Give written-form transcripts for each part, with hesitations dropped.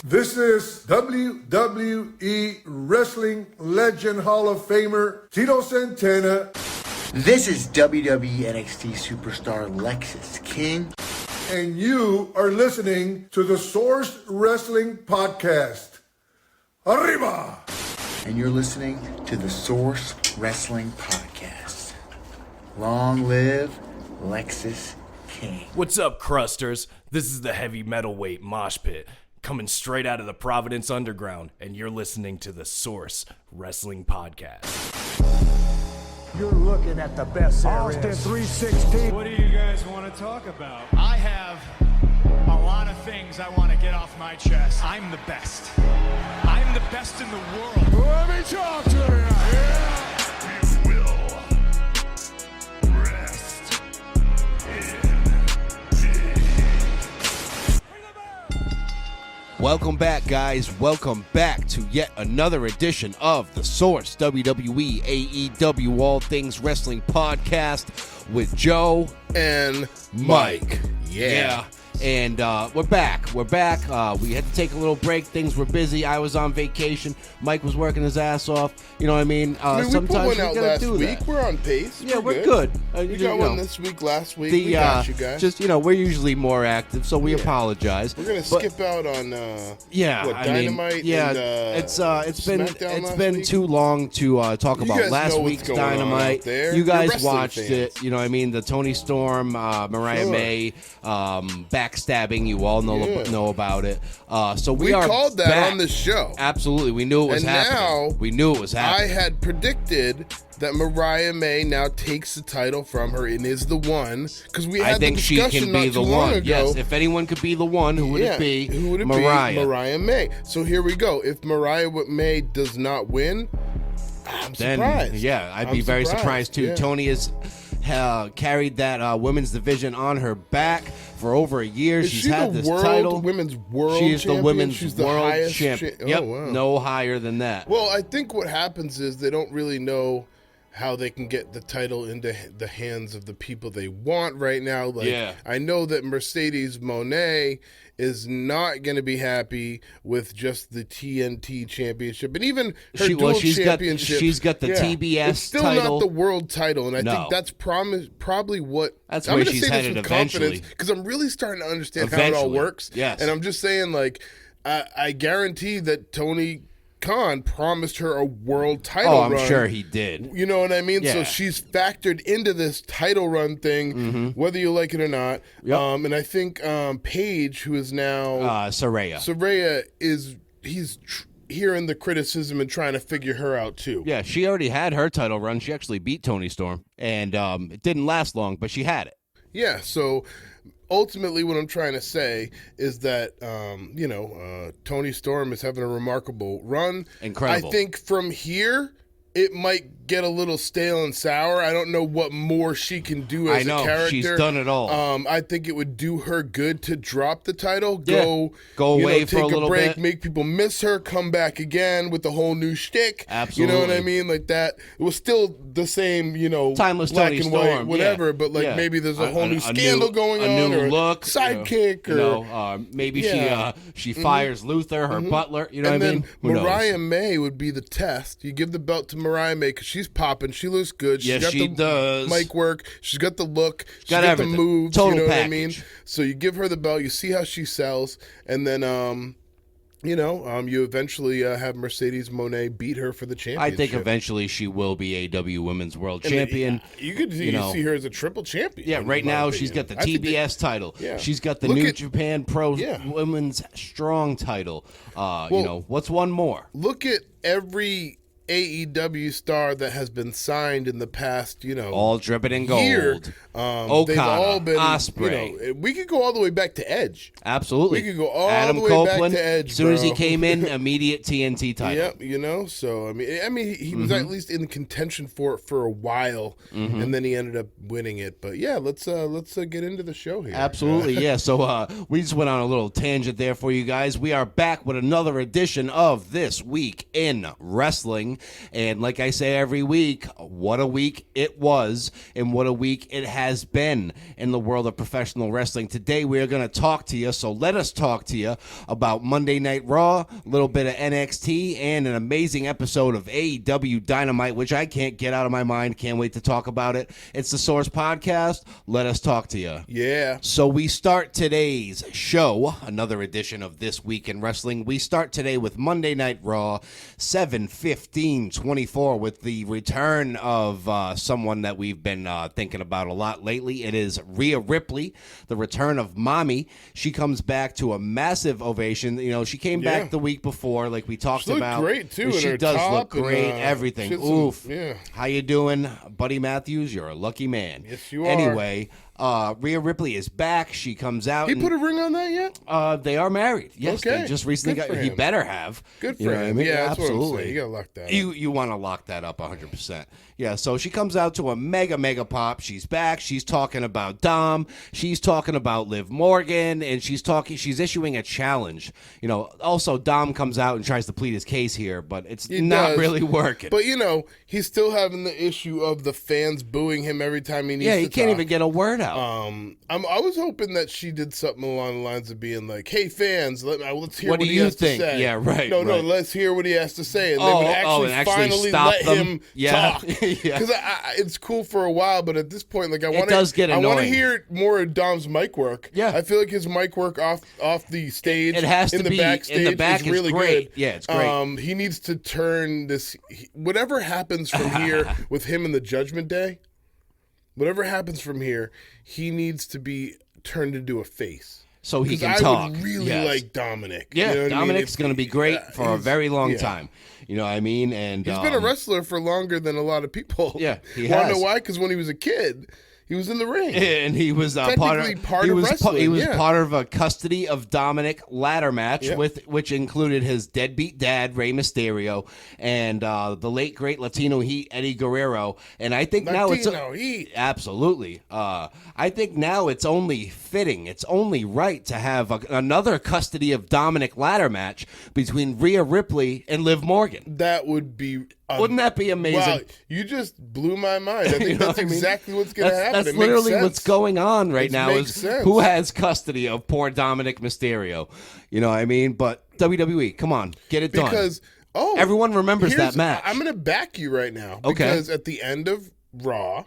This is WWE Wrestling Legend Hall of Famer Tito Santana. This is WWE NXT superstar Lexis King. And you are listening to the Source Wrestling Podcast. Arriba! And you're listening to the Source Wrestling Podcast. Long live Lexis King. What's up, crusters? This is the Heavy Metalweight Mosh Pit, coming straight out of the Providence Underground, and you're listening to the Source Wrestling Podcast. You're looking at the best there Austin is. 316. What do you guys want to talk about? I have a lot of things I want to get off my chest. I'm the best. I'm the best in the world. Let me talk to you. Yeah. We will rest in peace. Welcome back, guys. Welcome back to yet another edition of the Source WWE AEW All Things Wrestling Podcast with Joe and Mike. Yeah. And we're back. We had to take a little break. Things were busy. I was on vacation. Mike was working his ass off. You know what I mean? We Sometimes put one we out gotta last do week. that. We're on pace. Yeah, we're good. We got one this week, last week. We got you guys. Just, we're usually more active, so we apologize. We're gonna skip out on And, Dynamite. it's been too long to talk You about guys last know what's week's going on Dynamite. out there. You You're guys wrestling watched fans. it. You know what I mean? The Tony Storm, Mariah May, backstabbing. You all know about it. So we are called that back on the show. Absolutely, we knew it was And happening. now We knew it was happening. I had predicted that Mariah May now takes the title from her and is the one, because we had I think the she discussion can be not the too long one. ago. Yes, if anyone could be the one, who would it be? Who would it Mariah. be? Mariah May. So here we go. If Mariah May does not win, I'm surprised. Yeah, I'd be very surprised too. Yeah. Tony has carried that women's division on her back for over a year. Is She's she had the this world title. women's world She is champion? the women's She's the world highest champion. cha- Yep, Oh, wow. no higher than that. Well, I think what happens is they don't really know how they can get the title into the hands of the people they want right now. I know that Mercedes Moné is not going to be happy with just the TNT championship, and even her dual championship. She's got the TBS it's still title. not the world title, and I think that's probably what. That's I'm where gonna she's say this headed with eventually. confidence because I'm really starting to understand how it all works. Yes, and I'm just saying, I guarantee that Tony Khan promised her a world title run. Oh, I'm sure he did. You know what I mean? Yeah. So she's factored into this title run thing, whether you like it or not. Yep. And I think Paige, who is now Saraya, he's hearing the criticism and trying to figure her out too. Yeah, she already had her title run. She actually beat Toni Storm, and it didn't last long, but she had it. Yeah, so ultimately what I'm trying to say is that, Toni Storm is having a remarkable run. Incredible. I think from here, it might get a little stale and sour. I don't know what more she can do as a character. She's done it all. I think it would do her good to drop the title, go away for a little break, bit, make people miss her, come back again with the whole new shtick. Absolutely. You know what I mean? Like that. It was still the same, timeless black Toni and Storm, white, whatever. yeah. But Yeah. maybe there's a whole new scandal going on, a new or look, sidekick, maybe she Mm-hmm. fires Luther, her butler. You know and what I mean? then Mariah May would be the test. You give the belt to Mariah May because she's popping. She looks good. She's got she the does. mic work. She's got the look. She's got got everything. the moves. Total you know package. what I mean? So you give her the belt. You see how she sells, and then you eventually have Mercedes Moné beat her for the championship. I think eventually she will be AW Women's World Champion. You could see her as a triple champion. Yeah, right now she's got the TBS title. Yeah. She's got the New Japan Pro Women's Strong title. What's one more? Look at every AEW star that has been signed in the past, all dripping in gold. Year, Okada, they've all been, Ospreay. We could go all the way back to Edge. Absolutely. We could go all Adam the way Copeland, back to Edge. as soon as he bro. came in, immediate TNT title. Yep, so I mean, he was at least in contention for it for a while, and then he ended up winning it. But yeah, let's get into the show here. Absolutely, yeah. So we just went on a little tangent there for you guys. We are back with another edition of This Week in Wrestling. Wrestling. And like I say every week, what a week it was and what a week it has been in the world of professional wrestling. Today we are going to talk to you, so let us talk to you about Monday Night Raw, a little bit of NXT, and an amazing episode of AEW Dynamite, which I can't get out of my mind. Can't wait to talk about it. It's the Source Podcast. Let us talk to you. Yeah. So we start today's show, another edition of This Week in Wrestling. We start today with Monday Night Raw, 7/15/24, with the return of someone that we've been thinking about a lot lately. It is Rhea Ripley, the return of Mommy. She comes back to a massive ovation. You know, she came back the week before, like we talked She looked about. great, too, in She her does look top and, great, everything. she had some- Oof. yeah. How you doing, Buddy Matthews? You're a lucky man. Yes, you are. Anyway, Rhea Ripley is back. She comes out. He put a ring on that yet? They are married. Yes, Okay. they just recently Good got. for He him. better have. Good for You know him. what I mean? Yeah, that's what I'm absolutely. saying. You gotta lock that up. You want to lock that up 100%. Yeah. So she comes out to a mega pop. She's back. She's talking about Dom. She's talking about Liv Morgan, and she's issuing a challenge. You know. Also, Dom comes out and tries to plead his case here, but it's He not does. really working. But, you know, he's still having the issue of the fans booing him every time he needs to he can't talk. even get a word out. I was hoping that she did something along the lines of being like, "Hey fans, let's hear What what, do he you has think?" to say." Yeah, right, No, right. let's hear what he has to say, and Oh, they would and actually finally stop let them? him Yeah. talk. Yeah. Because it's cool for a while, but at this point, like I want does get I want to annoying. hear more of Dom's mic work. Yeah. I feel like his mic work off the stage, It has in to the be- backstage in the back is is really great. good. Yeah, it's great. He needs to turn this. Whatever happens from here with him in the Judgment Day. Whatever happens from here, he needs to be turned into a face. So he 'Cause can I talk. would really Yes. like Dominic. Yeah, You know what I mean? Dominic's going to be great for a he's- very long yeah. time. You know what I mean? And He's been a wrestler for longer than a lot of people. Yeah, he Wanna has. know why? Because when he was a kid, he was in the ring. and he was part Technically of part he of was wrestling, he was yeah. part of a custody of Dominic ladder match Yeah. which included his deadbeat dad Rey Mysterio and the late great Latino Heat Eddie Guerrero. And I think now Latino Heat. absolutely. I think now it's only fitting. It's only right to have another custody of Dominic ladder match between Rhea Ripley and Liv Morgan. That would be. Wouldn't that be amazing? Wow, you just blew my mind. I think You know that's what I mean? exactly what's going to happen. That's It makes literally sense. what's going on right It now makes is sense. who has custody of poor Dominic Mysterio. You know what I mean? But WWE, come on, get it done. Because everyone remembers here's- that match. I'm going to back you right now. Okay. Because at the end of Raw,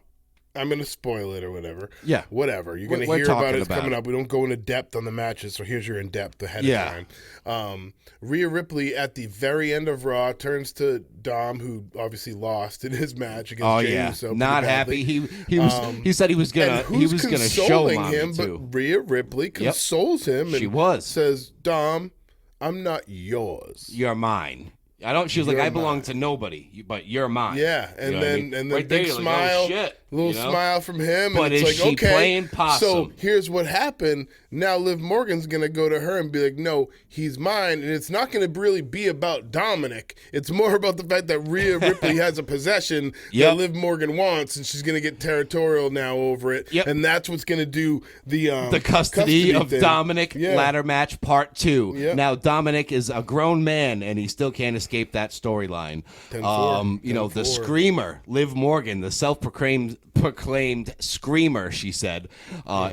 I'm going to spoil it or whatever. Yeah. Whatever. You're going to We're hear about talking it. It's about coming it. up. We don't go into depth on the matches, so here's your in depth ahead Yeah. of time. Rhea Ripley at the very end of Raw turns to Dom, who obviously lost in his match against Oh Jey yeah, Uso. pretty not badly. happy. He said he was gonna And who's show consoling Mommy him, too. but Rhea Ripley consoles him. And She was. says, "Dom, I'm not yours." You're mine. I don't. She was like, You're I belong mine. to nobody, but you're mine. Yeah, You and know what I then mean? and then Right there, big you're like, smile, oh, shit, little you know? smile from him, But and it's is like, she okay, playing possum? so here's what happened. Now Liv Morgan's gonna go to her and be like, "No, he's mine," and it's not gonna really be about Dominic. It's more about the fact that Rhea Ripley has a possession Yep. that Liv Morgan wants, and she's gonna get territorial now over it, Yep. and that's what's gonna do the custody of thing. Dominic Yeah. ladder match part 2. Yep. Now Dominic is a grown man and he still can't escape that storyline. 10-4. You know, the 10-4. screamer, Liv Morgan, the self-proclaimed screamer, she said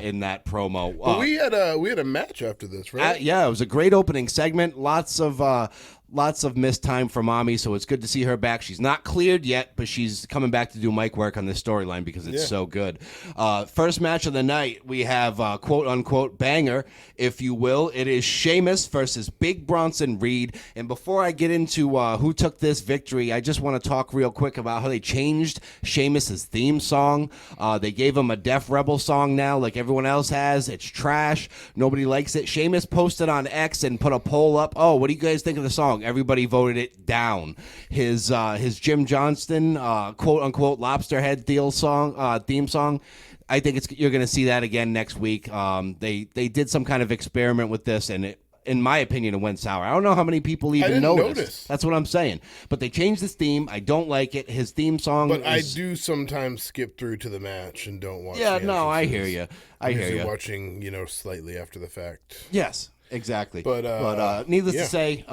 in that promo. But we had a match after this, right? Yeah, it was a great opening segment. Lots of missed time for Mommy, so it's good to see her back. She's not cleared yet, but she's coming back to do mic work on this storyline because it's so good. First match of the night, we have quote-unquote banger, if you will. It is Sheamus versus Big Bronson Reed. And before I get into who took this victory, I just want to talk real quick about how they changed Sheamus's theme song. They gave him a Def Rebel song now like everyone else has. It's trash. Nobody likes it. Sheamus posted on X and put a poll up. Oh, what do you guys think of the song? Everybody voted it down. His Jim Johnston quote unquote lobster head theme song. I think you're going to see that again next week. They did some kind of experiment with this, and it, in my opinion, it went sour. I don't know how many people even didn't noticed. notice. That's what I'm saying. But they changed his theme. I don't like it. His theme song. But I is, do sometimes skip through to the match and don't watch. Yeah, the no, I entrances. hear you. I I'm hear usually you. watching, slightly after the fact. Yes. Exactly. But needless to say,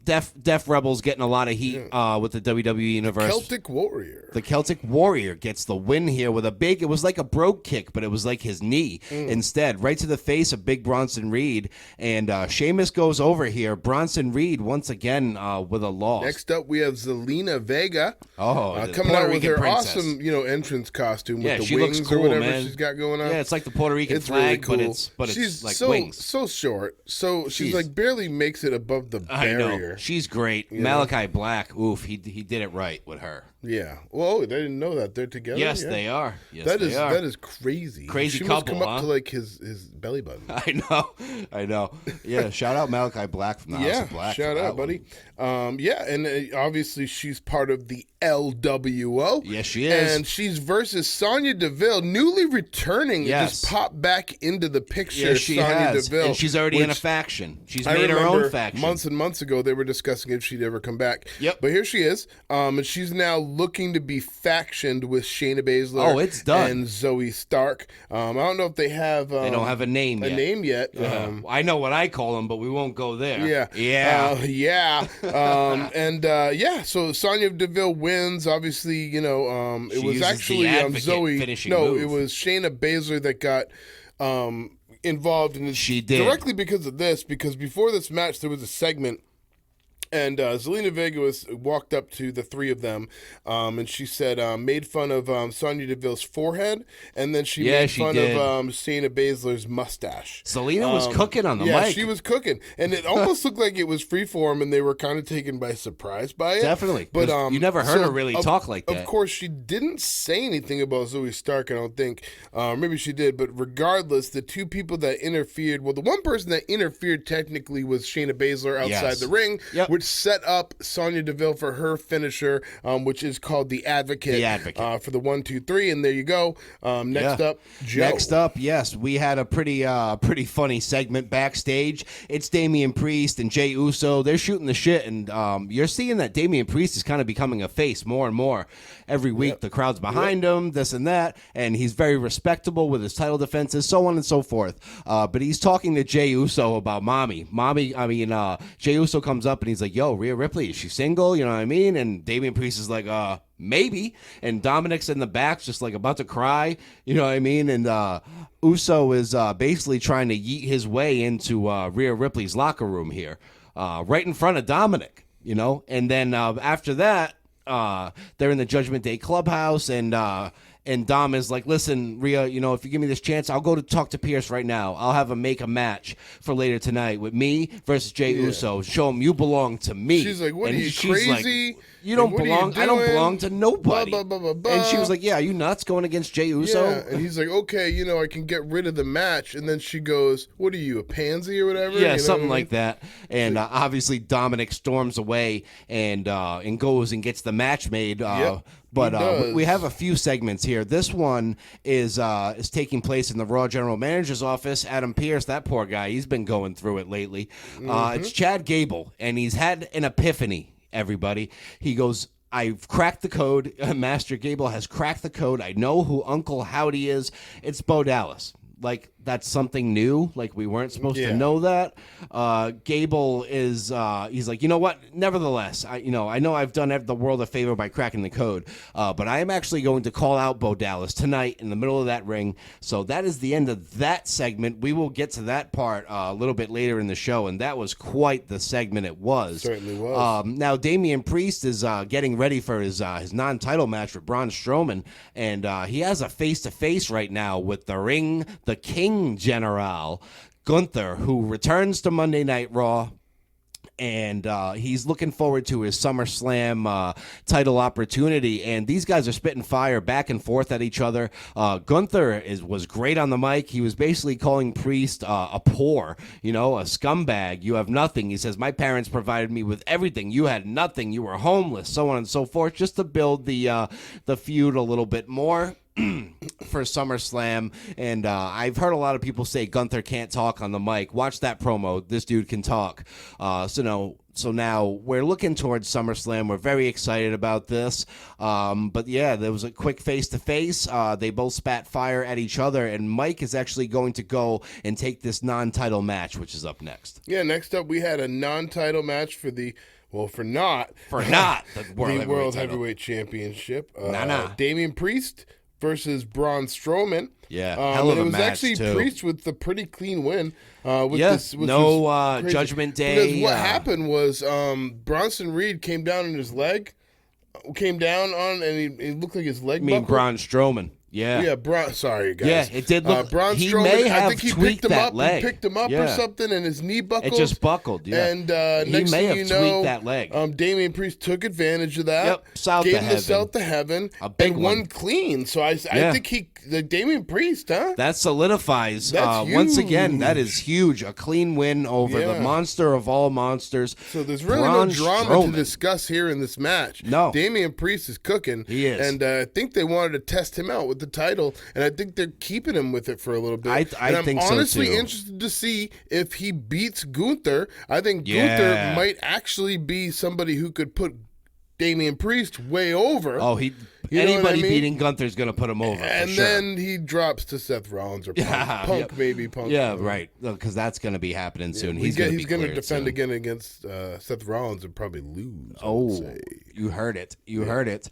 Def Rebel's getting a lot of heat with the WWE Universe. Celtic Warrior. The Celtic Warrior gets the win here with it was like a brogue kick, but it was like his knee instead, right to the face of Big Bronson Reed. And Sheamus goes over here. Bronson Reed once again with a loss. Next up, we have Zelina Vega. The coming Puerto out with Rican her princess. awesome, entrance costume Yeah, with she the looks wings cool, or whatever man. she's got going on. Yeah, it's like the Puerto Rican It's flag, really cool. but she's it's like so, wings. so short. So she's Jeez. like barely makes it above the I know. barrier. She's great. Malachi Black, oof, he did it right with her. Yeah. Well, I didn't know that they're together. Yes, yeah. they are. Yes, that they are. that is crazy. Crazy she couple, must come huh? up to like his belly button. I know. Yeah, shout out Malachi Black from the House of Black. Shout out, buddy. And obviously she's part of the LWO. Yes, she is. And she's versus Sonya Deville, newly returning. Yes. Just popped back into the picture. Yeah, she Sonya has. Deville, And she's already in a which faction. She's I made her remember own faction. Months and months ago, they were discussing if she'd ever come back. Yep. But here she is. And she's now looking to be factioned with Shayna Baszler. Oh, it's done. And Zoe Stark. I don't know if they have. They don't have a name yet. I know what I call them, but we won't go there. Yeah. So Sonya Deville wins. Obviously, it She was uses actually the Advocate Zoe. finishing No, move. it was Shayna Baszler that got involved in this. She did. Directly because of this, because before this match, there was a segment. And Zelina Vega walked up to the three of them, and she said, made fun of Sonya Deville's forehead, and then she made fun did. of Shayna Baszler's mustache. Zelina was cooking on the yeah, mic. she was cooking, and it almost looked like it was freeform, and they were kind of taken by surprise by it. Definitely. But 'Cause you never heard her really talk like that. Of course, she didn't say anything about Zoe Stark, I don't think. Maybe she did, but regardless, the two people that interfered, well, the one person that interfered technically was Shayna Baszler outside the ring, which set up Sonya Deville for her finisher, which is called the Advocate. The Advocate. For the 1, 2, 3, and there you go. Next up, Joe. Next up, yes, we had a pretty funny segment backstage. It's Damian Priest and Jey Uso. They're shooting the shit, and you're seeing that Damian Priest is kind of becoming a face more and more every week. The crowd's behind him, this and that, and he's very respectable with his title defenses, so on and so forth. But he's talking to Jey Uso about Jey Uso comes up and he's like, "Yo, Rhea Ripley, is she single?" You know what I mean? And Damian Priest is like, maybe. And Dominic's in the back just like about to cry, you know what I mean? And Uso is basically trying to yeet his way into Rhea Ripley's locker room here, right in front of Dominic, And then after that, they're in the Judgment Day clubhouse, and Dom is like, "Listen, Rhea, if you give me this chance, I'll go to talk to Pierce right now. I'll have him make a match for later tonight with me versus Jey Uso. Show him you belong to me." She's like, "What, and are you she's crazy? Like, you don't What are you belong. I don't doing? belong to nobody." Blah, blah, blah, blah, And she blah. was like, "Yeah, are you nuts going against Jey Uso?" Yeah, and he's like, "Okay, I can get rid of the match." And then she goes, "What are you, a pansy or whatever?" Yeah, You know something what I like that. And obviously Dominic storms away and goes and gets the match made. But we have a few segments here. This one is taking place in the Raw General Manager's office. Adam Pearce, that poor guy, he's been going through it lately. It's Chad Gable, and he's had an epiphany, everybody. He goes, "I've cracked the code." Master Gable has cracked the code. I know who Uncle Howdy is. It's Bo Dallas. Like, that's something new. Like, we weren't supposed to know that. Gable is, he's like, "You know what? Nevertheless, I know I've done the world a favor by cracking the code, but I am actually going to call out Bo Dallas tonight in the middle of that ring." So that is the end of that segment. We will get to that part a little bit later in the show, and that was quite the segment it was. Certainly was. Now, Damian Priest is getting ready for his non-title match with Braun Strowman, and he has a face-to-face right now with the King General, Gunther, who returns to Monday Night Raw. And he's looking forward to his SummerSlam title opportunity. And these guys are spitting fire back and forth at each other. Gunther was great on the mic. He was basically calling Priest a poor, a scumbag. "You have nothing." He says, "My parents provided me with everything. You had nothing. You were homeless," so on and so forth, just to build the feud a little bit more. for SummerSlam, and I've heard a lot of people say Gunther can't talk on the mic. Watch that promo. This dude can talk. So now we're looking towards SummerSlam. We're very excited about this. But yeah, there was a quick face-to-face. They both spat fire at each other, and Mike is actually going to go and take this non-title match, which is up next. Yeah, next up we had a non-title match for the World Heavyweight Championship. Damian Priest versus Braun Strowman. Yeah, hell of a match, it was actually too. Priest with the pretty clean win. No Judgment Day. Because what happened was Bronson Reed came down on his leg, and he looked like his leg. I mean, buckled. Braun Strowman. Yeah. Yeah, sorry, guys. Yeah, it did look. Braun he Strowman, may have I think he tweaked picked him that up. leg. He picked him up or something, and his knee buckled. It just buckled. Yeah, and he next may thing have you tweaked know, that leg. Damian Priest took advantage of that. Yep, south gave to him heaven. the south to heaven. A big and one. won clean. So I think the Damian Priest, huh? That solidifies. That's Once huge. again, that is huge. A clean win over the monster of all monsters. So there's really Braun no drama Strowman. to discuss here in this match. No. Damian Priest is cooking. He is. And I think they wanted to test him out with the title, and I think they're keeping him with it for a little bit. I I'm think so, honestly too. interested to see if he beats Gunther. I think Yeah. Gunther might actually be somebody who could put Damian Priest way over. Oh, You know what anybody I mean? beating Gunther's going to put him over. And for sure. then he drops to Seth Rollins or Punk. Punk. Yeah, right. Because that's going to be happening soon. He's going to defend soon. again against Seth Rollins and probably lose. I would Oh, say. you heard it. You heard it.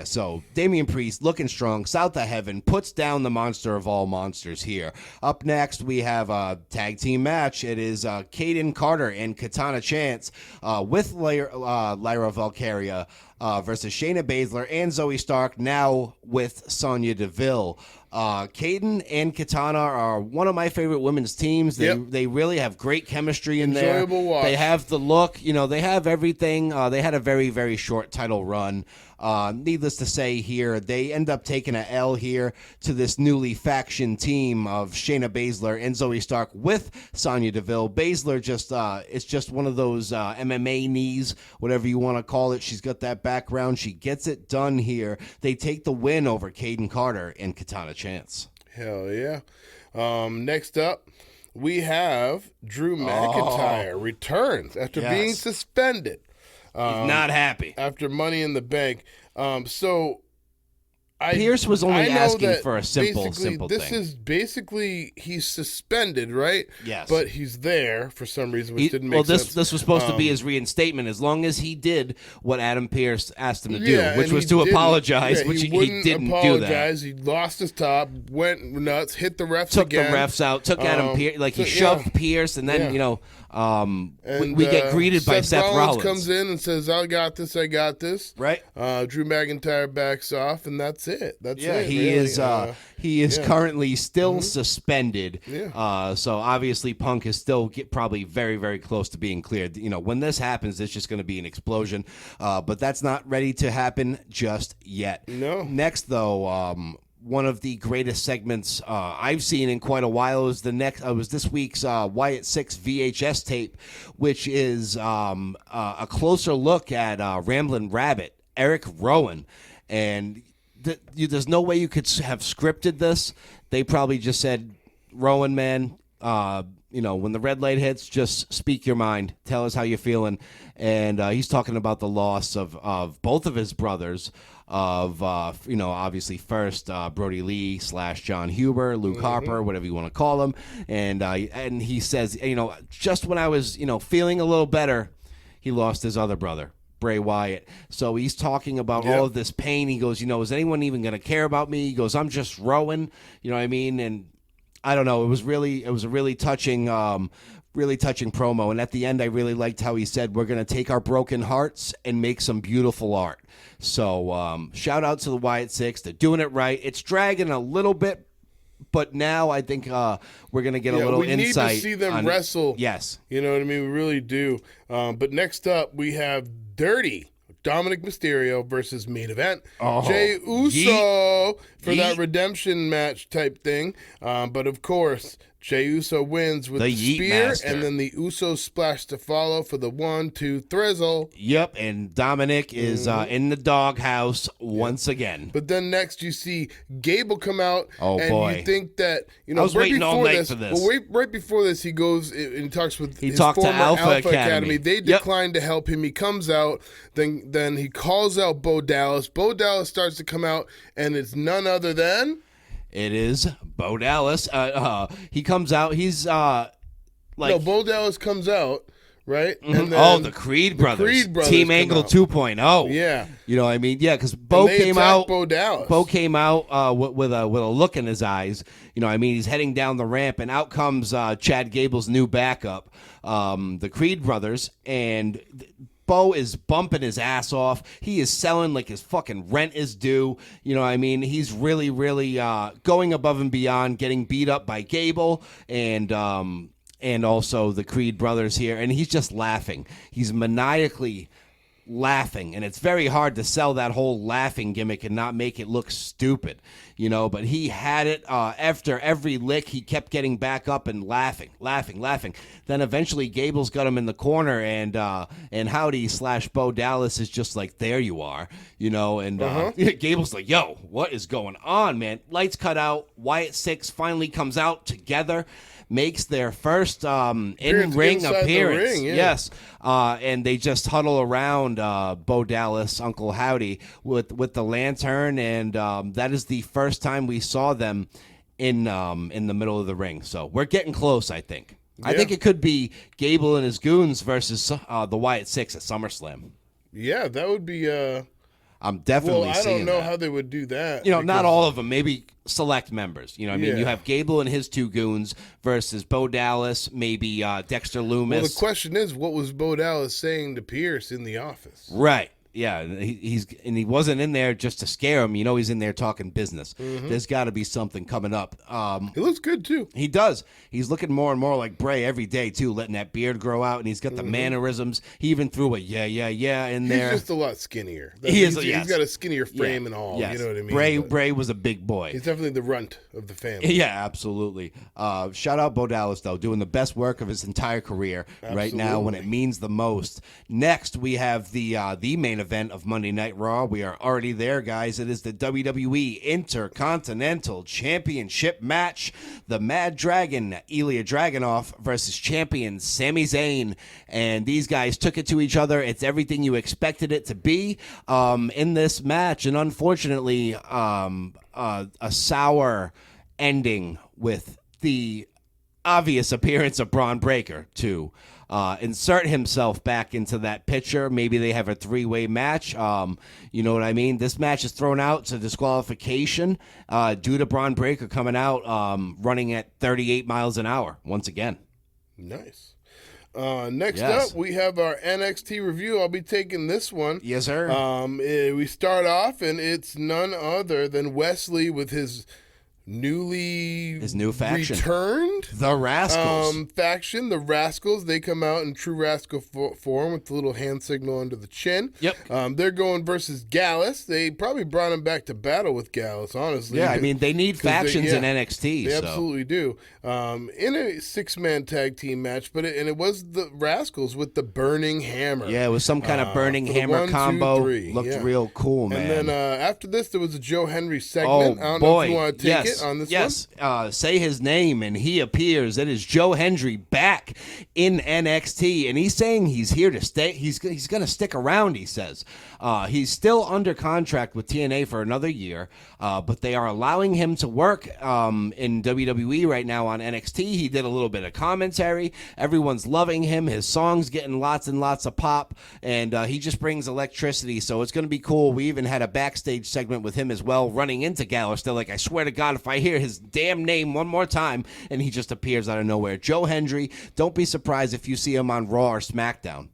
So Damian Priest looking strong. South of Heaven puts down the monster of all monsters here. Up next, we have a tag team match. It is Caden Carter and Katana Chance with Lyra Valkyria versus Shayna Baszler and Zoe Stark, now with Sonya Deville. Caden and Katana are one of my favorite women's teams. They really have great chemistry in there. Enjoyable watch. They have the look. They have everything. They had a very, very short title run. Needless to say here, they end up taking an L here to this newly faction team of Shayna Baszler and Zoe Stark with Sonya Deville. Baszler it's just one of those MMA knees, whatever you want to call it. She's got that background. She gets it done here. They take the win over Caden Carter and Katana Chance. Hell yeah. Next up, we have Drew McIntyre returns after being suspended. He's not happy. After Money in the Bank. Pierce was only I know asking that for a simple this thing. is basically he's suspended, right? Yes. But he's there for some reason, which didn't make sense. This was supposed to be his reinstatement as long as he did what Adam Pierce asked him to do, which and was he to didn't. apologize, Yeah, which he wouldn't didn't apologize. do that. He lost his top, went nuts, hit the refs Took again. the refs out, took Adam Pierce, he so, shoved Pierce, and then, And, we get greeted by Seth Rollins. comes in and says, I got this. Right. Drew McIntyre backs off, and that's it. That's it. He really. is currently still suspended. Yeah. So obviously Punk is still probably very, very close to being cleared. When this happens, it's just going to be an explosion. But that's not ready to happen just yet. No. Next, though, one of the greatest segments I've seen in quite a while was this week's Wyatt 6 VHS tape, which is a closer look at Ramblin' Rabbit, Eric Rowan, and there's no way you could have scripted this. They probably just said, Rowan, man, when the red light hits, just speak your mind. Tell us how you're feeling. And he's talking about the loss of both of his brothers, of obviously first Brody Lee / John Huber, Luke Harper, whatever you want to call him. And he says, just when I was feeling a little better, he lost his other brother, Bray Wyatt. So he's talking about all of this pain. He goes, is anyone even going to care about me? He goes, I'm just Rowan. You know what I mean? And I don't know. It was a really touching promo. And at the end, I really liked how he said, we're going to take our broken hearts and make some beautiful art. So shout out to the Wyatt Six. They're doing it right. It's dragging a little bit, but now I think we're going to get a little insight. We need to see them wrestle. Yes. You know what I mean? We really do. But next up, we have Dirty Dominic Mysterio versus Main Event. Jey Uso for that redemption match type thing. But of course, Jey Uso wins with The the Yeet spear, Master. and then the Usos splash to follow for the 1-2 thrizzle. Yep, and Dominic is in the doghouse once again. But then next you see Gable come out, Oh, and boy. you think that, you know, I was right waiting before all night this, for this. Well, right before this, he goes and he talks with his talked to former Alpha Academy. They Yep. decline to help him. He comes out, then he calls out Bo Dallas. Bo Dallas starts to come out, and it's none other than... It is Bo Dallas. He comes out. He's No, Bo Dallas comes out, right? And then the Creed brothers. Creed brothers Team come Angle out. 2.0. Yeah. You know what I mean? Yeah, because Bo they came attack out. Bo Dallas. Bo came out with a look in his eyes. You know what I mean? He's heading down the ramp, and out comes Chad Gable's new backup, the Creed brothers, and Bo is bumping his ass off. He is selling like his fucking rent is due. You know what I mean? He's really, really going above and beyond, getting beat up by Gable and also the Creed brothers here. And he's just laughing. He's maniacally laughing, and it's very hard to sell that whole laughing gimmick and not make it look stupid, you know, but he had it. After every lick, he kept getting back up and laughing. Then eventually Gable's got him in the corner, and Howdy / Bo Dallas is just like, there you are, you know, and Gable's like, yo, what is going on, man? Lights cut out. Wyatt Six finally comes out together, makes their first in-ring inside the appearance. ring, yeah. Yes. And they just huddle around Bo Dallas, Uncle Howdy, with the lantern, and that is the first time we saw them in the middle of the ring. So we're getting close, I think. I think it could be Gable and his goons versus the Wyatt Six at SummerSlam. Yeah, that would be... I'm definitely Well, I seeing don't know that. how they would do that. You know, not because- all of them. Maybe select members. You know what I mean? Yeah. You have Gable and his two goons versus Bo Dallas, maybe Dexter Loomis. Well, the question is, what was Bo Dallas saying to Pierce in the office? Right. Yeah, he wasn't in there just to scare him. You know, he's in there talking business. There's got to be something coming up. He looks good, too. He does. He's looking more and more like Bray every day, too, letting that beard grow out, and he's got the mannerisms. He even threw a yeah in there. He's just a lot skinnier. He is, He's yes. got a skinnier frame and all. Yes. You know what I mean? But Bray was a big boy. he's definitely the runt of the family. Yeah, absolutely. Shout out Bo Dallas, though, doing the best work of his entire career right now when it means the most. Next, we have the main event of Monday Night Raw. We are already there, guys. It is the WWE Intercontinental Championship match. The Mad Dragon, Ilya Dragunov, versus champion Sami Zayn. And these guys took it to each other. It's everything you expected it to be in this match. And unfortunately, a sour ending with the obvious appearance of Braun Breaker to insert himself back into that picture. Maybe they have a three-way match. You know what I mean? This match is thrown out to disqualification due to Braun Breaker coming out running at 38 miles an hour once again. Nice. Next Yes. up, we have our NXT review. I'll be taking this one. Yes, sir. We start off, and it's none other than Wesley with his new faction returned the Rascals faction, the Rascals. They come out in true Rascal form with the little hand signal under the chin. Yep. They're going versus Gallus. They probably brought him back to battle with Gallus, honestly. Yeah, I mean, they need factions in NXT. They so. absolutely do. In a 6-man tag team match, but it was the Rascals with the Burning Hammer. Yeah, it was some kind of Burning for the Hammer 1, 2, combo. 3. Looked Yeah. real cool, man. And then after this, there was a Joe Henry segment. Oh, I don't boy. know if you want to take Yes. it on this yes. one. Say his name, and he appears. It is Joe Hendry back in NXT, and he's saying he's here to stay. He's going to stick around, he says. He's still under contract with TNA for another year, but they are allowing him to work in WWE right now on NXT. He did a little bit of commentary. Everyone's loving him. His song's getting lots and lots of pop, and he just brings electricity, so it's going to be cool. We even had a backstage segment with him as well, running into Gallus. They're like, I swear to God, if I hear his damn name one more time, and he just appears out of nowhere. Joe Hendry, don't be surprised if you see him on Raw or SmackDown.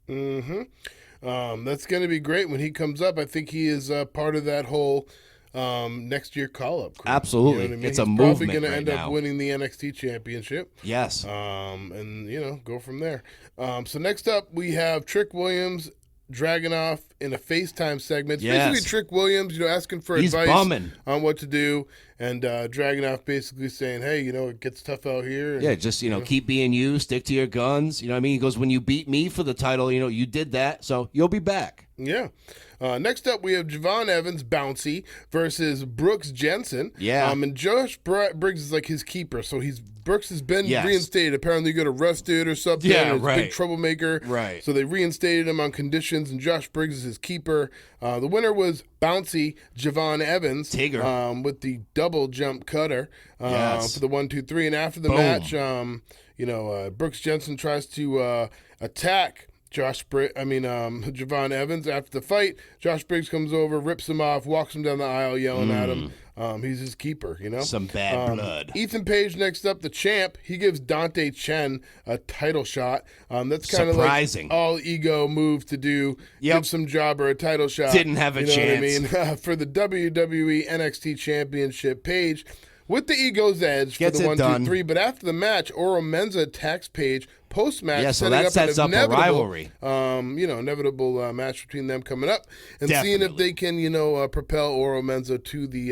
That's going to be great when he comes up. I think he is part of that whole next year call-up crew. Absolutely. You know what I mean? It's a He's movement probably going to right end now. up winning the NXT championship. Yes. And, go from there. So next up, we have Trick Williams, Dragunov, in a FaceTime segment. It's Yes. basically Trick Williams, asking for He's advice bumming. on what to do, and Dragunov basically saying, hey, it gets tough out here. And, Yeah, just, keep being you, stick to your guns. You know what I mean? He goes, when you beat me for the title, you did that, so you'll be back. Yeah. Next up, we have Javon Evans, Bouncy, versus Brooks Jensen. Yeah. And Josh Briggs is like his keeper, so Brooks has been Yes. reinstated. Apparently, he got arrested or something. Yeah, or he's a right. big troublemaker. Right. So they reinstated him on conditions, and Josh Briggs is his keeper. The winner was Bouncy Javon Evans. Tigger. With the double jump cutter Yes. for the 1, 2, 3. And after the Boom. match, Brooks Jensen tries to attack Javon Evans. After the fight, Josh Briggs comes over, rips him off, walks him down the aisle, yelling at him. He's his keeper, Some bad blood. Ethan Page next up, the champ. He gives Dante Chen a title shot. That's kind of Surprising. like all ego move to do. Yep. Give some jobber a title shot. Didn't have a you know chance. What I mean? For the WWE NXT Championship, Page with the ego's edge Gets for it the 1, 2, done. 3. But after the match, Oro Menza attacks Page post-match. Yeah, so setting that sets up a inevitable, rivalry. Inevitable match between them coming up, and seeing if they can, propel Oro Menza to the,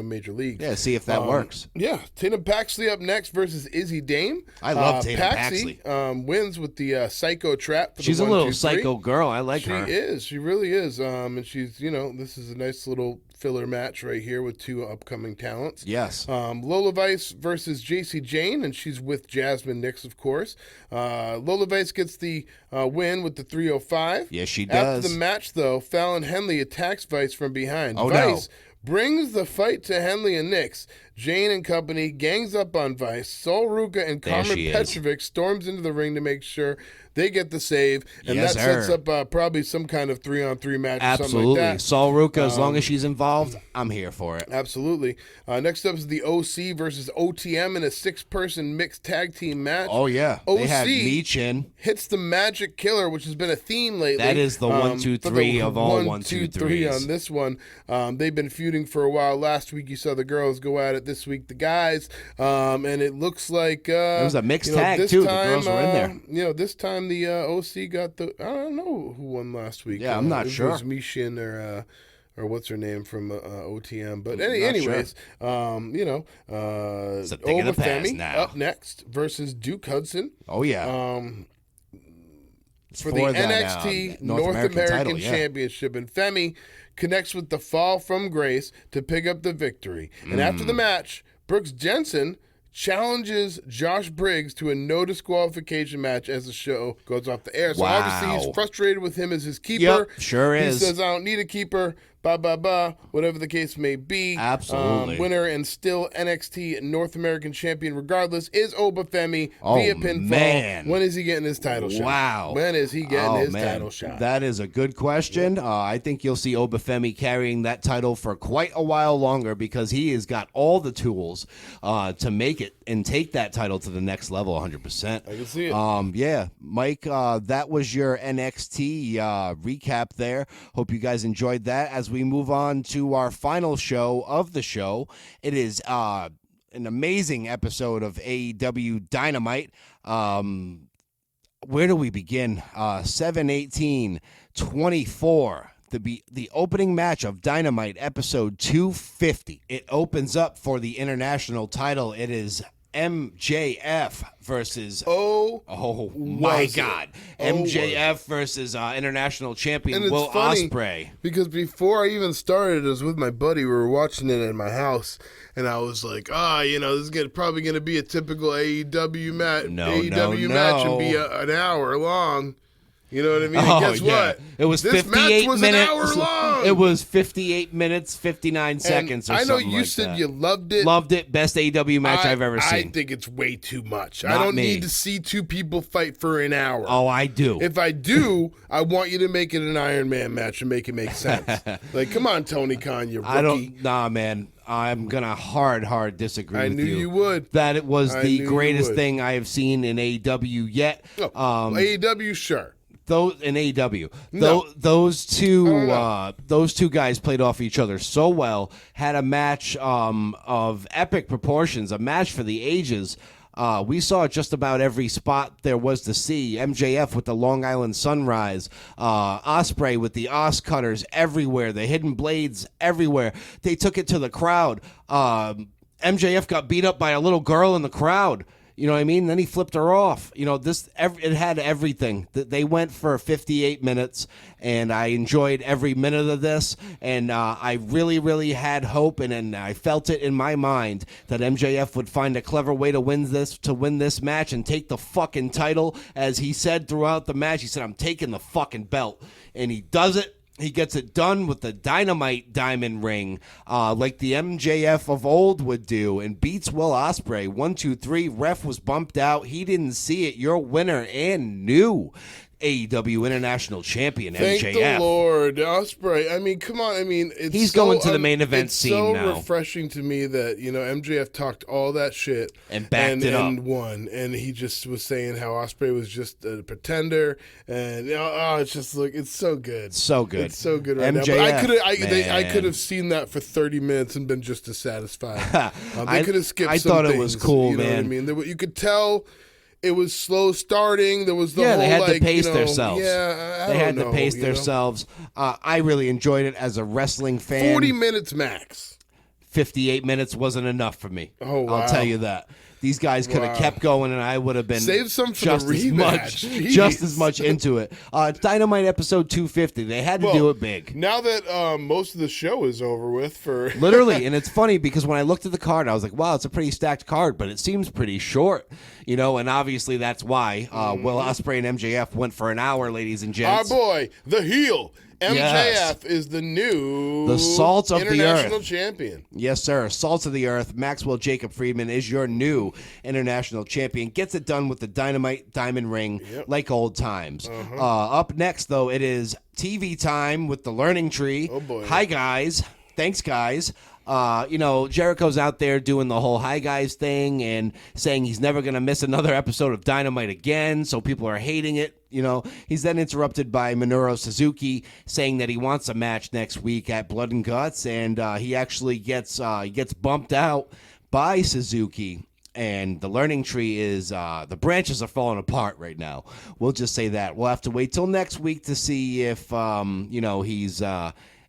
major leagues. Yeah, see if that works. Yeah, Tatum Paxley up next versus Izzy Dame. I love Tatum Paxley. Wins with the Psycho Trap. For She's the a 1, little 2, 3. psycho girl. I like She her. is. She really is. And she's, this is a nice little filler match right here with two upcoming talents. Yes. Lola Vice versus JC Jane, and she's with Jasmine Nix, of course. Lola Vice gets the win with the 305. Yes, she does. After the match, though, Fallon Henley attacks Vice from behind. Oh, Vice brings the fight to Henley and Nix. Jane and company gangs up on Vice. Sol Ruka and There Carmen she is. Petrovic storms into the ring to make sure they get the save, and Yes, that sets sir. up probably some kind of 3-on-3 match or something Absolutely. like that. Sol Ruka, as long as she's involved, I'm here for it. Absolutely. Next up is the OC versus OTM in a 6-person mixed tag team match. Oh, yeah. OC They had Meech in. hits the Magic Killer, which has been a theme lately. That is the 1, 2, for 3 the of all 1, 2, 3 1-2-3s. on this one. They've been feuding for a while. Last week you saw the girls go at it. This week the guys. And it looks like it was a mixed tag, too. The girls were in there. This time the OC got the. I don't know who won last week. Yeah, I'm not It sure. was Mishin or what's her name from OTM. But Not anyways, It's a thing of the past Obafemi now. up next versus Duke Hudson. Oh, yeah. It's For the that, NXT North American title, yeah. Championship, and Femi connects with the fall from grace to pick up the victory. And after Mm. the match, Brooks Jensen challenges Josh Briggs to a no disqualification match as the show goes off the air. So obviously Wow. he's frustrated with him as his keeper. Yep, sure is. He says, I don't need a keeper, whatever the case may be. Absolutely. Winner and still NXT North American champion regardless is Obafemi via pinfall. Man. When is he getting his title shot? Wow. When is he getting his man. title shot? That is a good question. I think you'll see Obafemi carrying that title for quite a while longer because he has got all the tools to make it and take that title to the next level 100%. I can see it. Yeah, Mike, that was your NXT recap there. Hope you guys enjoyed that. As we move on to our final show of the show, it is an amazing episode of AEW Dynamite. Where do we begin? 7/18/24. The opening match of Dynamite episode 250. It opens up for the international title. It is MJF versus Oh my was it? God, Oh, MJF versus international champion And it's Will funny Ospreay. because before I even started, I was with my buddy. We were watching it in my house, and I was like, this is probably going to be a typical AEW match. AEW match and be an hour long. You know what I mean? And guess what? It was this 58 match was minutes. an hour long. It was 58 minutes, 59 seconds. Or I know something you like said that. you loved it. Loved it. Best AEW match I've ever I seen. think it's way too much. I Not don't me. need to see two people fight for an hour. Oh, I do. If I do, I want you to make it an Iron Man match and make it make sense. Like, come on, Tony Khan, you rookie. I don't. Nah, man. I'm gonna hard disagree I with knew you would. That it was I the knew you greatest would. thing I have seen in AEW yet. AEW, sure. Those in AEW, No. those two know. those two guys played off each other so well. Had a match of epic proportions, a match for the ages. We saw just about every spot there was to see. MJF with the Long Island Sunrise, Ospreay with the Os Cutters everywhere, the hidden blades everywhere. They took it to the crowd. MJF got beat up by a little girl in the crowd. You know what I mean? Then he flipped her off. You know, it had everything. They went for 58 minutes, and I enjoyed every minute of this. And I really, really had hope, and I felt it in my mind that MJF would find a clever way to win this match and take the fucking title. As he said throughout the match, he said, "I'm taking the fucking belt," and he does it. He gets it done with the Dynamite Diamond Ring, like the MJF of old would do, and beats Will Ospreay. 1, 2, 3. Ref was bumped out. He didn't see it. Your winner and new AEW International Champion, MJF. Thank the Lord. Ospreay, I mean, come on. I mean, he's going to the main event scene now. It's so refreshing to me that, MJF talked all that shit and backed it up and won. And he just was saying how Ospreay was just a pretender. And, it's just, look, it's so good. So good. It's so good right MJF, now. But I could have seen that for 30 minutes and been just as satisfied. They could have skipped I some thought things, it was cool, you know man. what I mean? You could tell. It was slow starting. There was the whole, they had to pace themselves. Yeah, they had to pace themselves. I really enjoyed it as a wrestling fan. 40 minutes max. 58 minutes wasn't enough for me. Oh, wow. I'll tell you that. These guys could have kept going, and I would have been save some for the rematch. Just as much into it. Dynamite episode 250. They had to do it big. Now that most of the show is over with, for literally, and it's funny because when I looked at the card, I was like, "Wow, it's a pretty stacked card," but it seems pretty short, And obviously that's why Will Ospreay and MJF went for an hour, ladies and gents. Our boy, the heel. MJF is the Salt of the international Earth champion. Yes, sir. Salt of the Earth. Maxwell Jacob Friedman is your new international champion. Gets it done with the Dynamite Diamond Ring like old times. Up next, though, it is TV time with the Learning Tree. Oh, boy. Hi, guys. Thanks, guys. Jericho's out there doing the whole hi guys thing and saying he's never going to miss another episode of Dynamite again, so people are hating it. He's then interrupted by Minoru Suzuki saying that he wants a match next week at Blood and Guts, and he actually gets bumped out by Suzuki. And the Learning Tree is, the branches are falling apart right now. We'll just say that. We'll have to wait till next week to see if,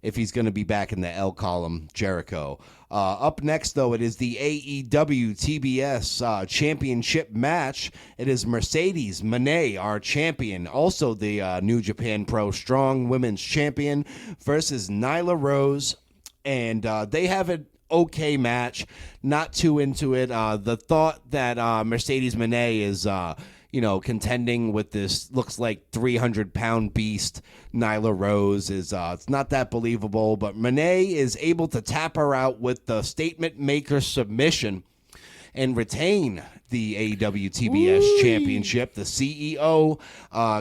if he's going to be back in the L column, Jericho. Up next, though, it is the AEW TBS championship match. It is Mercedes Moné, our champion, also the New Japan Pro Strong Women's Champion, versus Nyla Rose. And they have an okay match, not too into it. The thought that Mercedes Moné is... contending with this looks like 300-pound beast Nyla Rose is it's not that believable, but Moné is able to tap her out with the statement maker submission and retain the AEW TBS championship. The CEO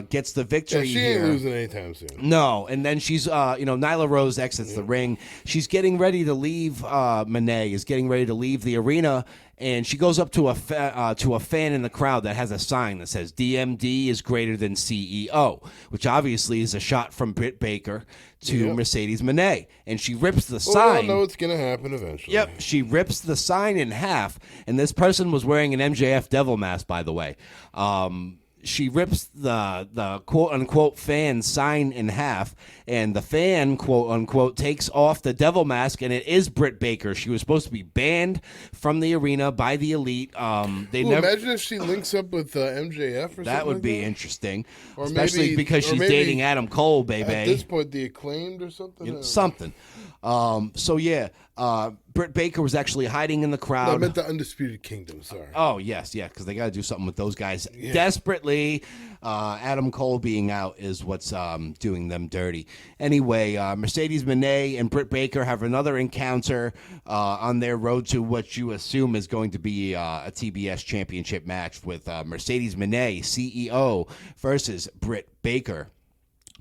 gets the victory she here. Ain't losing anytime soon. No, and then she's, Nyla Rose exits the ring. She's getting ready to leave. Moné is getting ready to leave the arena, and she goes up to a fan in the crowd that has a sign that says DMD is greater than CEO, which obviously is a shot from Britt Baker to Mercedes Moné, and she rips the sign. I know it's going to happen eventually. Yep, she rips the sign in half, and this person was wearing an MJF devil mask, by the way. She rips the quote-unquote fan sign in half, and the fan, quote-unquote, takes off the devil mask, and it is Britt Baker. She was supposed to be banned from the arena by the Elite. Imagine if she links up with MJF or something. That would be like interesting, or especially maybe, because she's dating Adam Cole, baby. At this point, the Acclaimed or something? Something. Britt Baker was actually hiding in the crowd. No, I meant the Undisputed Kingdom, sorry. Oh, yes, because they got to do something with those guys desperately. Adam Cole being out is what's doing them dirty. Anyway, Mercedes Moné and Britt Baker have another encounter on their road to what you assume is going to be a TBS championship match with Mercedes Moné, CEO, versus Britt Baker.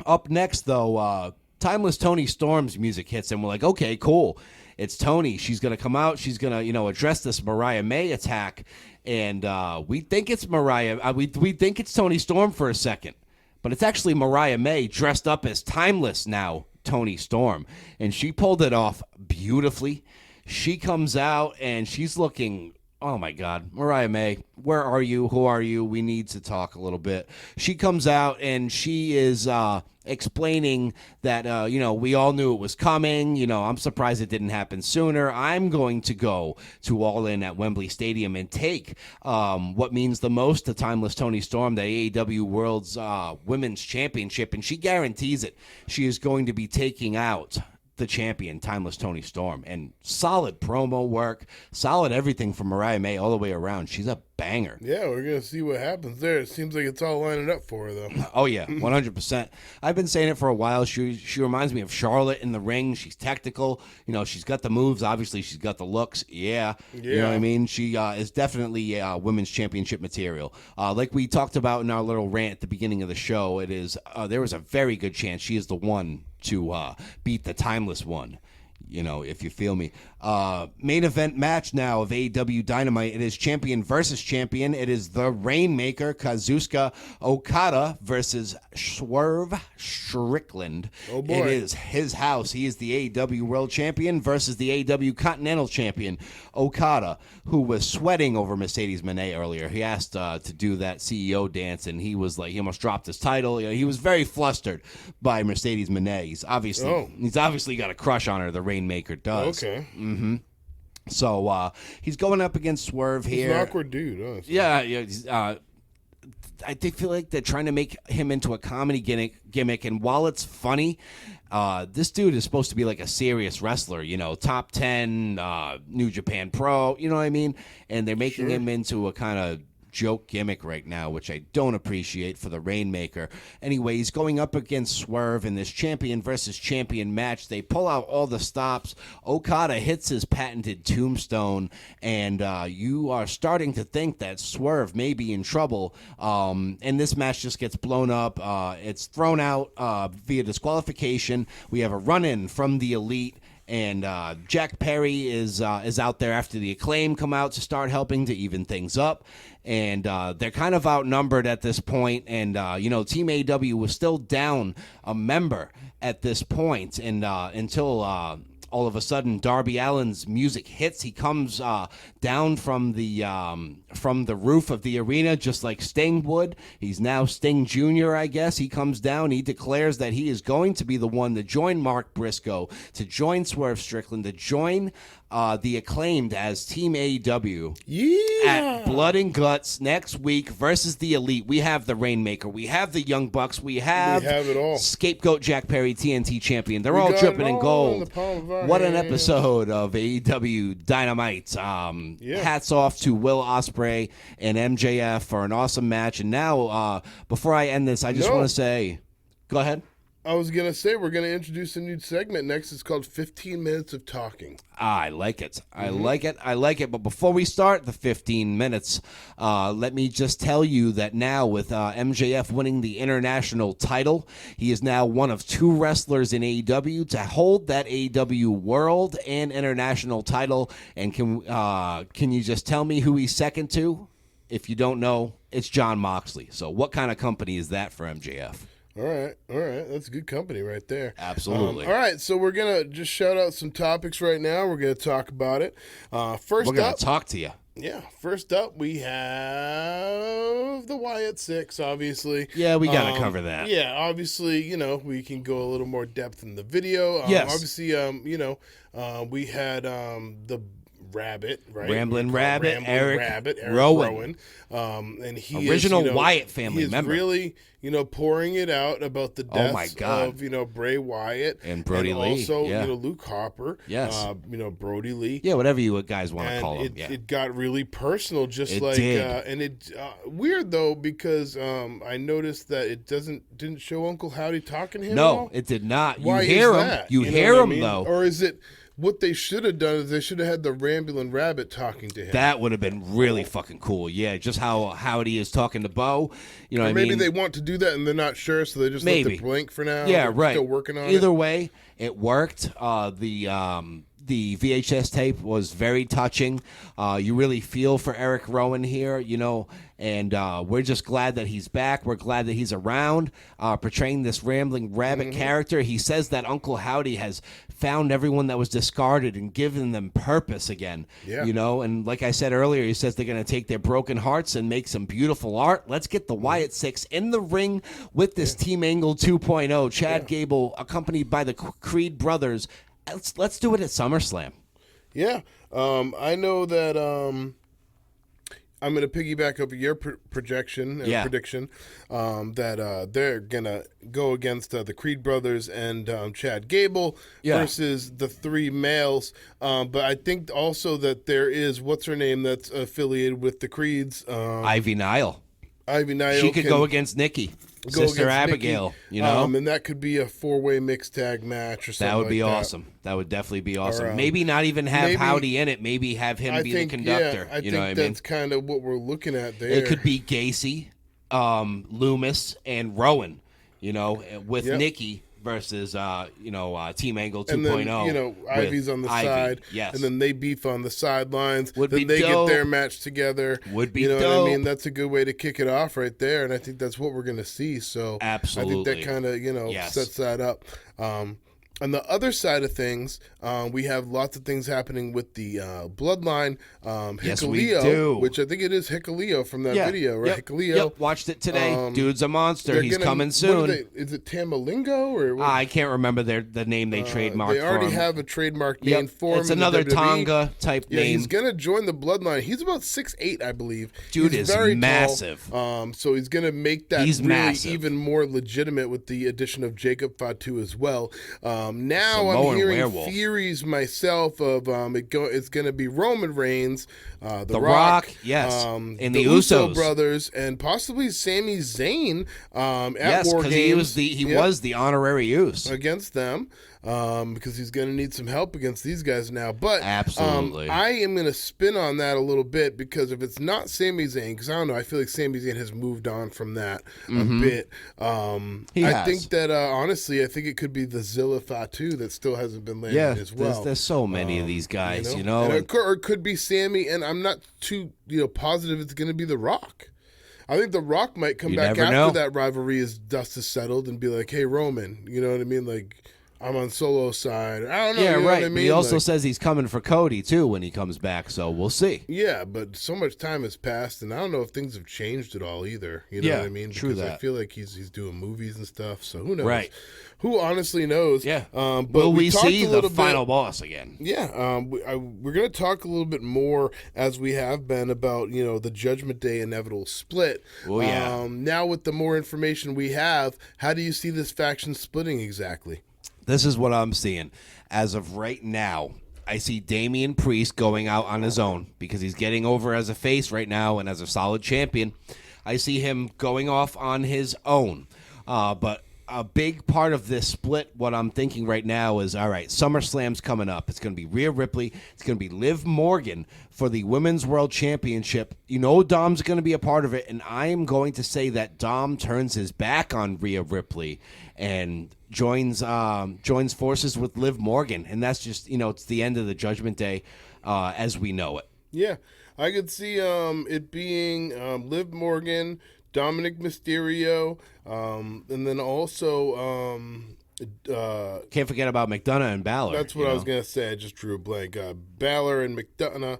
Up next, though, Timeless Tony Storm's music hits, and we're like, okay, cool. It's Tony. She's going to come out. She's going to, address this Mariah May attack. And we think it's Mariah. We think it's Tony Storm for a second. But it's actually Mariah May dressed up as Timeless now, Tony Storm. And she pulled it off beautifully. She comes out, and she's looking Oh my God, Mariah May, where are you? Who are you? We need to talk a little bit. She comes out and she is explaining that, we all knew it was coming. I'm surprised it didn't happen sooner. I'm going to go to All In at Wembley Stadium and take what means the most to Timeless Toni Storm, the AEW World's Women's Championship, and she guarantees it. She is going to be taking out the champion, Timeless Toni Storm, and solid promo work, solid everything from Mariah May all the way around. She's a banger. Yeah, we're going to see what happens there. It seems like it's all lining up for her, though. Oh, yeah, 100%. I've been saying it for a while. She reminds me of Charlotte in the ring. She's technical. She's got the moves. Obviously, she's got the looks. Yeah. You know what I mean? She is definitely women's championship material. Like we talked about in our little rant at the beginning of the show, it is there was a very good chance she is the one to beat the Timeless One, if you feel me. Main event match now of AEW Dynamite. It is champion versus champion. It is the Rainmaker, Kazuchika Okada versus Swerve Strickland. Oh boy. It is his house. He is the AEW World Champion versus the AEW Continental Champion, Okada, who was sweating over Mercedes Moné earlier. He asked to do that CEO dance, and he was like, he almost dropped his title. He was very flustered by Mercedes Moné. He's obviously got a crush on her. The Rainmaker does. Okay. So he's going up against Swerve here. He's an awkward dude, honestly. Yeah. I feel like they're trying to make him into a comedy gimmick, and while it's funny, this dude is supposed to be like a serious wrestler, top 10, New Japan Pro, you know what I mean? And they're making him into a kind of joke gimmick right now, which I don't appreciate for the Rainmaker. Anyway, he's going up against Swerve in this champion versus champion match. They pull out all the stops. Okada hits his patented tombstone, and you are starting to think that Swerve may be in trouble. And this match just gets blown up. It's thrown out via disqualification. We have a run-in from the Elite. And Jack Perry is out there after the Acclaim come out to start helping to even things up. And they're kind of outnumbered at this point. And, Team AEW was still down a member at this point. And until all of a sudden Darby Allin's music hits, he comes down from the roof of the arena just like Sting would. He's now Sting Jr., I guess. He comes down. He declares that he is going to be the one to join Mark Briscoe, to join Swerve Strickland, to join the Acclaimed as Team AEW at Blood and Guts next week versus the Elite. We have the Rainmaker. We have the Young Bucks. We have it all. Scapegoat Jack Perry, TNT champion. They're all dripping in gold. What an episode of AEW Dynamite. Hats off to Will Ospreay and MJF for an awesome match. And now, before I end this, I just want to say, go ahead. I was going to say, we're going to introduce a new segment next. It's called 15 Minutes of Talking. I like it. I like it. But before we start the 15 minutes, let me just tell you that now with MJF winning the international title, he is now one of two wrestlers in AEW to hold that AEW World and International title. And can you just tell me who he's second to? If you don't know, it's Jon Moxley. So what kind of company is that for MJF? All right. That's good company right there. Absolutely. All right, so we're going to just shout out some topics right now. We're going to talk about it. We're going to talk to you. Yeah, first up, we have the Wyatt Six, obviously. Yeah, we got to cover that. Yeah, obviously, we can go a little more depth in the video. Yes. Obviously, we had the Rabbit, right? Rambling Rabbit, Eric Rowan. And he original is, Wyatt family member. He's really, pouring it out about the deaths of, Bray Wyatt. And Brody and Lee. Also, yeah. Luke Harper. Yes. Brody Lee. Yeah, whatever you guys want to call him. It got really personal, just it like, did. And it weird though, because I noticed that it didn't show Uncle Howdy talking to him. No, it did not. Why you hear is him. that? You hear him though. Or is it? What they should have done is they should have had the Rambling Rabbit talking to him. That would have been really fucking cool. Yeah, just how Howdy is talking to Bo. You know what I mean? Maybe they want to do that and they're not sure, so they just let it blank for now. Yeah, they're right. Still working on it. Either way, it worked. The the VHS tape was very touching. You really feel for Eric Rowan here, and we're just glad that he's back. We're glad that he's around, portraying this rambling rabbit character. He says that Uncle Howdy has found everyone that was discarded and given them purpose again. Yeah. And like I said earlier, he says they're going to take their broken hearts and make some beautiful art. Let's get the Wyatt Six in the ring with this Team Angle 2.0. Chad Gable, accompanied by the Creed brothers. Let's do it at SummerSlam. Yeah. I know that I'm going to piggyback over your prediction that they're going to go against the Creed brothers and Chad Gable versus the three males. But I think also that there is, what's her name, that's affiliated with the Creeds? Ivy Nile. She could go against Nikki. Sister Abigail, and that could be a 4-way mixed tag match or something. That would be awesome. That would definitely be awesome. Or, maybe not even have Howdy in it. Maybe have him be the conductor. I think that's kind of what we're looking at there. It could be Gacy, Loomis, and Rowan. With Nikki versus Team Angle 2.0. And then, Ivy's on the side. Yes. And then they beef on the sidelines. Then they get their match together. Would be dope. What I mean? That's a good way to kick it off right there. And I think that's what we're going to see. So absolutely. I think that kind of, sets that up. On the other side of things, we have lots of things happening with the Bloodline. Yes, we Hikuleo, do. which I think it is Hikuleo from that video, right? Hikuleo. Yep, watched it today. Dude's a monster. He's coming soon. Is it Tamalingo? Or what? I can't remember the name they trademarked. They already have a trademark name for him. It's another Tonga type name. He's going to join the Bloodline. He's about 6'8", I believe. Dude he's is very massive. Tall. So he's going to make that even more legitimate with the addition of Jacob Fatu as well. Now I'm hearing theories myself of it's going to be Roman Reigns, The Rock, yes, and the Uso Usos brothers, and possibly Sami Zayn at War Games. He was the honorary Uso against them. Because he's going to need some help against these guys now. But absolutely, I am going to spin on that a little bit because if it's not Sami Zayn, because I don't know, I feel like Sami Zayn has moved on from that a bit. I think that honestly, I think it could be the Zilla Fatu that still hasn't been landed as well. There's so many of these guys, or it could be Sammy, and I'm not too positive it's going to be The Rock. I think The Rock might come back after that rivalry as dust is settled and be like, "Hey, Roman, you know what I mean? Like, I'm on Solo's side. I don't know. Yeah, you know right. What I mean? But he also says he's coming for Cody too when he comes back. So we'll see. Yeah, but so much time has passed, and I don't know if things have changed at all either. You know what I mean? True because that. I feel like he's doing movies and stuff. So who knows? Right. Who honestly knows? Yeah. But will we see the bit, final boss again? Yeah. We're going to talk a little bit more as we have been about the Judgment Day inevitable split. Oh yeah. Now with the more information we have, how do you see this faction splitting exactly? This is what I'm seeing. As of right now, I see Damian Priest going out on his own because he's getting over as a face right now and as a solid champion. I see him going off on his own. But a big part of this split, what I'm thinking right now is, all right, SummerSlam's coming up. It's going to be Rhea Ripley. It's going to be Liv Morgan for the Women's World Championship. Dom's going to be a part of it, and I am going to say that Dom turns his back on Rhea Ripley and joins forces with Liv Morgan, and that's just it's the end of the Judgment Day as we know it. Yeah, I could see it being Liv Morgan, Dominic Mysterio, and then also can't forget about McDonough and Balor. That's what I was gonna say. I just drew a blank. Balor and McDonough.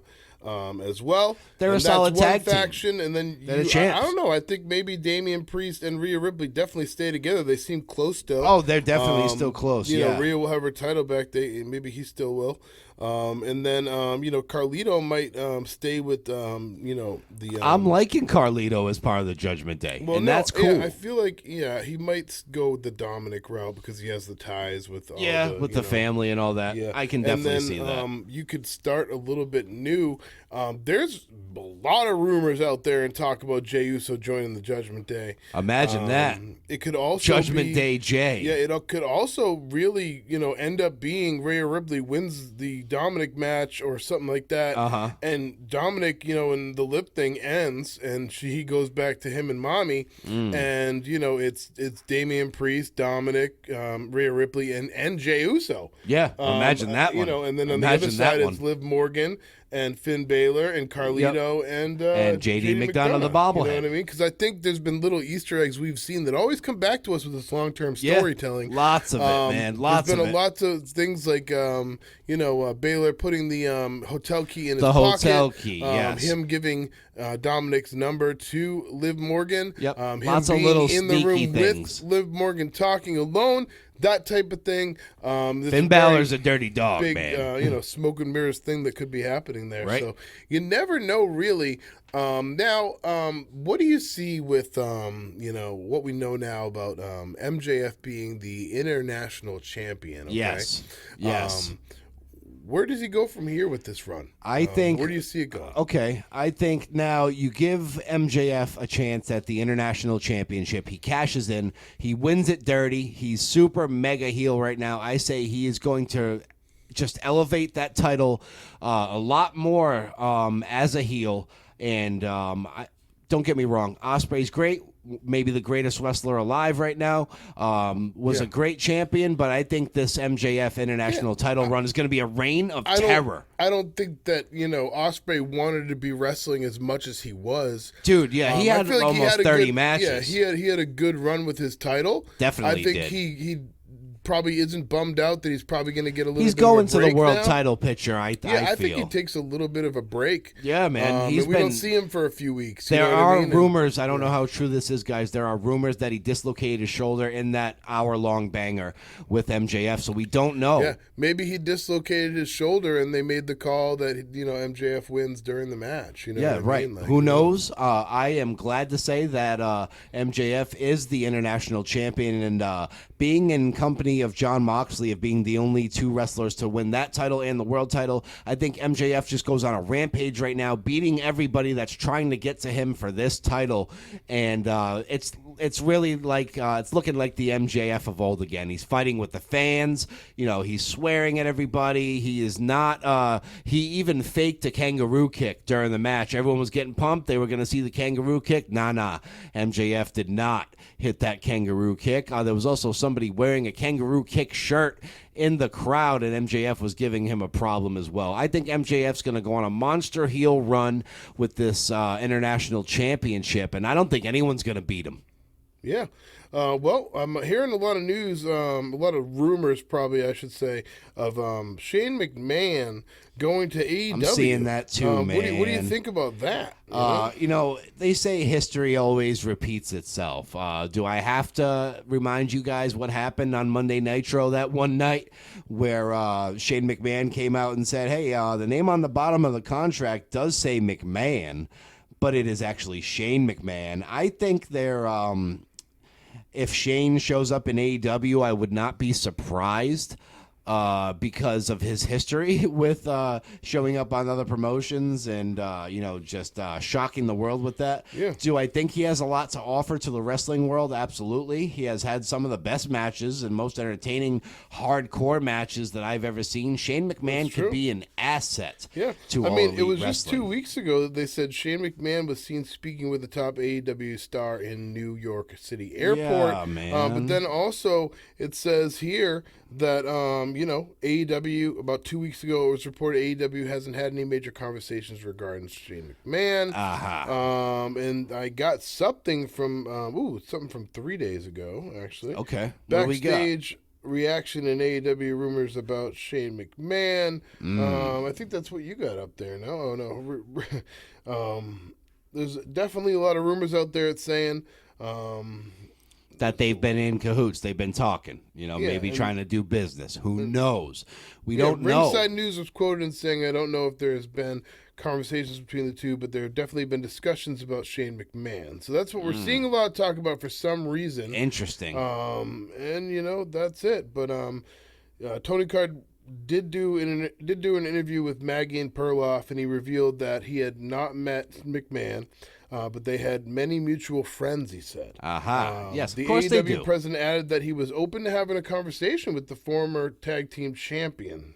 As well, they're a solid tag faction, team. And then I don't know. I think maybe Damian Priest and Rhea Ripley definitely stay together. They seem close still. Oh, they're definitely still close. You know, Rhea will have her title back. Maybe he still will. And then Carlito might stay with the. I'm liking Carlito as part of the Judgment Day, that's cool. Yeah, I feel like he might go with the Dominic route because he has the ties with all the family and all that. Yeah. I can definitely see that. You could start a little bit new. There's a lot of rumors out there and talk about Jey Uso joining the Judgment Day. Imagine that. It could also Judgment Day Jey. Yeah, it could also really end up being Rhea Ripley wins the Dominic match or something like that. And Dominic, and the lip thing ends, and he goes back to him and Mommy, and it's Damian Priest, Dominic, Rhea Ripley, and Jey Uso. Yeah, imagine that one. And then on the other side it's Liv Morgan and Finn Balor and Carlito and JD McDonough, the bobblehead. You know what I mean? Because I think there's been little Easter eggs we've seen that always come back to us with this long-term storytelling. Lots of it, man. Lots of it. There's been lots of things like, Balor putting the hotel key in his pocket. The hotel key, yes. Him giving Dominic's number to Liv Morgan. Yep. Him Lots being of little in the room sneaky things. with Liv Morgan talking alone. That type of thing. Finn Balor's a dirty dog, big, man. smoke and mirrors thing that could be happening there. Right. So you never know, really. Now, what do you see with, what we know now about MJF being the international champion? Okay? Yes. Where does he go from here with this run? I think. Where do you see it going? Okay, I think now you give MJF a chance at the International Championship. He cashes in. He wins it dirty. He's super mega heel right now. I say he is going to just elevate that title a lot more as a heel. And don't get me wrong, Ospreay's great. Maybe the greatest wrestler alive right now, was a great champion, but I think this MJF international title run is going to be a reign of terror. I don't think that, Ospreay wanted to be wrestling as much as he was. Dude, yeah, he had almost 30 matches. Yeah, he had a good run with his title. Definitely I think did. he probably isn't bummed out that he's probably going to get a little He's bit of a going to the break world now. title picture, I I feel. think he takes a little bit of a break. Yeah, man. We don't see him for a few weeks. There are rumors, I don't know how true this is, guys. There are rumors that he dislocated his shoulder in that hour-long banger with MJF, so we don't know. Yeah, maybe he dislocated his shoulder and they made the call that, MJF wins during the match. Yeah, right. Who knows? I am glad to say that MJF is the international champion, and being in company of Jon Moxley, of being the only two wrestlers to win that title and the world title, I think MJF just goes on a rampage right now, beating everybody that's trying to get to him for this title, and it's really like it's looking like the MJF of old again. He's fighting with the fans, he's swearing at everybody. He is not. He even faked a kangaroo kick during the match. Everyone was getting pumped. They were going to see the kangaroo kick. Nah. MJF did not hit that kangaroo kick. There was also somebody wearing a kangaroo kick shirt in the crowd, and MJF was giving him a problem as well. I think MJF's going to go on a monster heel run with this international championship, and I don't think anyone's going to beat him. Yeah. Well, I'm hearing a lot of news, a lot of rumors, probably I should say, of Shane McMahon going to AEW. I'm seeing that too, man. What do you think about that? They say history always repeats itself. Do I have to remind you guys what happened on Monday Nitro that one night where Shane McMahon came out and said, hey, the name on the bottom of the contract does say McMahon, but it is actually Shane McMahon. I think if Shane shows up in AEW, I would not be surprised because of his history with showing up on other promotions and, just shocking the world with that. Yeah. Do I think he has a lot to offer to the wrestling world? Absolutely. He has had some of the best matches and most entertaining hardcore matches that I've ever seen. Shane McMahon could be an asset to all elite it was wrestling. just 2 weeks ago that they said Shane McMahon was seen speaking with the top AEW star in New York City Airport. Yeah, man. But then also it says here that, AEW, about 2 weeks ago, it was reported AEW hasn't had any major conversations regarding Shane McMahon. And I got something from 3 days ago, actually. Okay. What do we got? Backstage reaction in AEW rumors about Shane McMahon. I think that's what you got up there. No. There's definitely a lot of rumors out there. It's saying that they've been in cahoots. They've been talking, maybe trying to do business. Who knows? We don't know. Ringside News was quoted in saying, I don't know if there has been conversations between the two, but there have definitely been discussions about Shane McMahon. So that's what we're seeing a lot of talk about for some reason. Interesting. And, that's it. But Tony Khan did do an interview with Maggie and Perloff, and he revealed that he had not met McMahon. But they had many mutual friends, he said. Yes, the of course AEW they do. president added that he was open to having a conversation with the former tag team champion.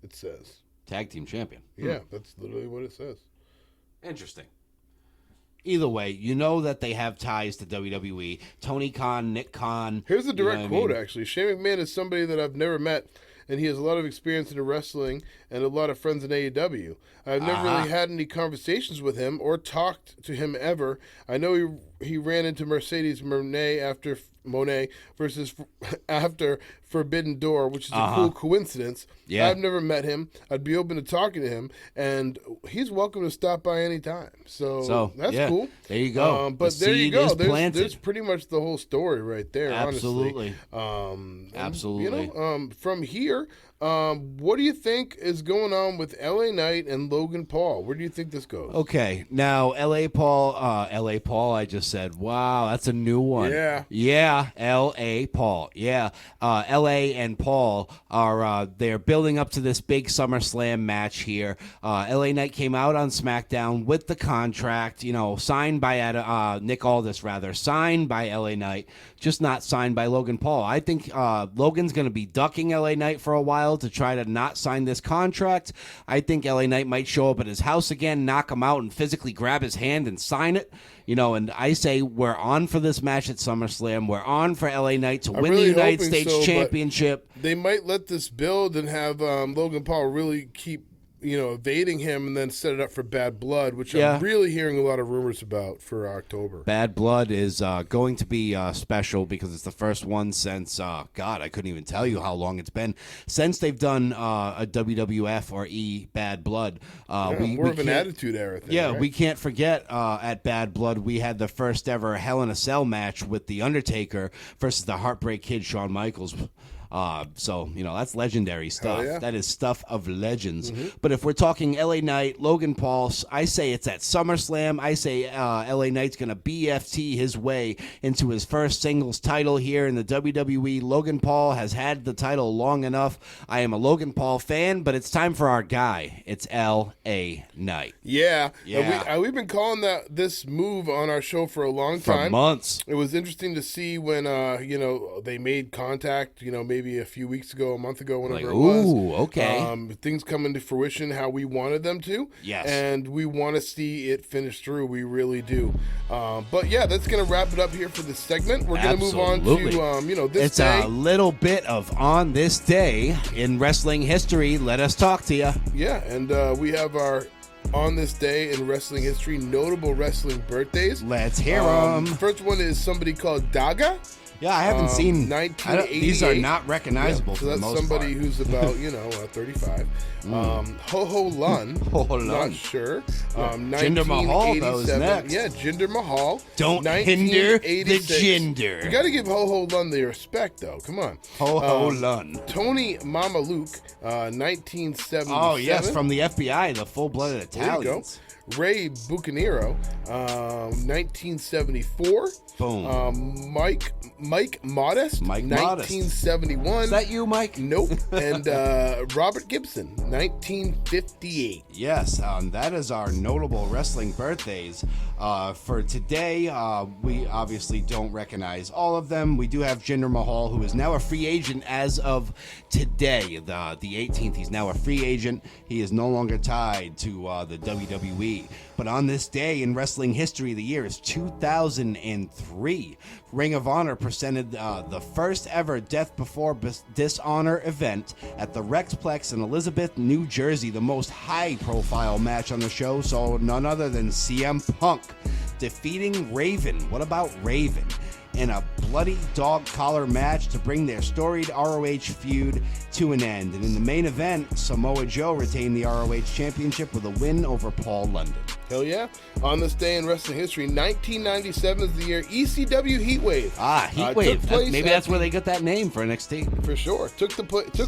it says. Tag team champion. Yeah, that's literally what it says. Interesting. Either way, you know that they have ties to WWE. Tony Khan, Nick Khan. Here's a direct you know quote, what I mean? actually. Shane McMahon is somebody that I've never met, and he has a lot of experience in wrestling and a lot of friends in AEW. I've never really had any conversations with him or talked to him ever. I know he ran into Mercedes Moné after Forbidden Door, which is a cool coincidence. Yeah. I've never met him. I'd be open to talking to him, and he's welcome to stop by anytime. So that's yeah, cool. There you go. But The there you seed go. is There's planted. pretty much the whole story right there. Absolutely. Honestly. Absolutely. You know, from here, what do you think is going on with LA Knight and Logan Paul? Where do you think this goes? Okay, now LA Paul, I just said, wow, that's a new one. Yeah. LA Paul. Yeah. LA and Paul are, they're building up to this big SummerSlam match here. LA Knight came out on SmackDown with the contract, you know, signed by Nick Aldis, signed by LA Knight, just not signed by Logan Paul. I think Logan's going to be ducking LA Knight for a while to try to not sign this contract. I think LA Knight might show up at his house again, knock him out, and physically grab his hand and sign it. You know, and I say we're on for this match at SummerSlam. We're on for LA Knight to win really the United hoping States so, but Championship. They might let this build and have Logan Paul really keep, you know, evading him and then set it up for Bad Blood, which I'm really hearing a lot of rumors about for October. Bad Blood is going to be special because it's the first one since, God, I couldn't even tell you how long it's been since they've done a WWF or Bad Blood. More of an Attitude Era thing. Yeah, right? we can't forget at Bad Blood we had the first ever Hell in a Cell match with The Undertaker versus the Heartbreak Kid, Shawn Michaels. So, you know, that's legendary stuff. Yeah. That is stuff of legends. But if we're talking LA Knight, Logan Paul, I say it's at SummerSlam. I say LA Knight's going to BFT his way into his first singles title here in the WWE. Logan Paul has had the title long enough. I am a Logan Paul fan, but it's time for our guy. It's LA Knight. Yeah. Yeah. We've been calling this move on our show for a long time. For months. It was interesting to see when, you know, they made contact, you know, maybe a few weeks ago, a month ago, whenever it was. Ooh, okay. Things come into fruition how we wanted them to. Yes. And we want to see it finish through. We really do. But yeah, that's going to wrap it up here for this segment. We're going to move on to, you know, this it's day. a little bit of On This Day in wrestling history. Let us talk to you. Yeah, and we have our On This Day in wrestling history notable wrestling birthdays. Let's hear them. First one is somebody called Daga. Yeah, I haven't seen. 1988. These are not recognizable. Yeah, for so that's the most somebody part. who's about 35. Ho Ho Lun. Ho Ho Lun. Not sure. Jinder Mahal though is next. Yeah, Jinder Mahal. Don't hinder the 1986. Jinder. You got to give Ho Ho Lun the respect though. Come on. Ho Ho Lun. Tony Mama Luke, 1977. Oh yes, from the FBI, the full-blooded There you go. Italians. Ray Bucanero, 1974. Boom. Mike Modest, Mike Modest. 1971. Is that you, Mike? Nope. And Robert Gibson, 1958. Yes, that is our notable wrestling birthdays. For today, we obviously don't recognize all of them. We do have Jinder Mahal, who is now a free agent as of today, the 18th. He's now a free agent. He is no longer tied to the WWE. But on this day in wrestling history, the year is 2003. Ring of Honor presented the first ever Death Before Dishonor event at the Rexplex in Elizabeth, New Jersey. The most high-profile match on the show, so none other than CM Punk defeating Raven. What about Raven? In a bloody dog collar match to bring their storied ROH feud to an end. And in the main event, Samoa Joe retained the ROH Championship with a win over Paul London. Hell yeah. On this day in wrestling history, 1997 is the year ECW Heatwave. Heatwave. Maybe that's where they got that name for NXT. For sure. Took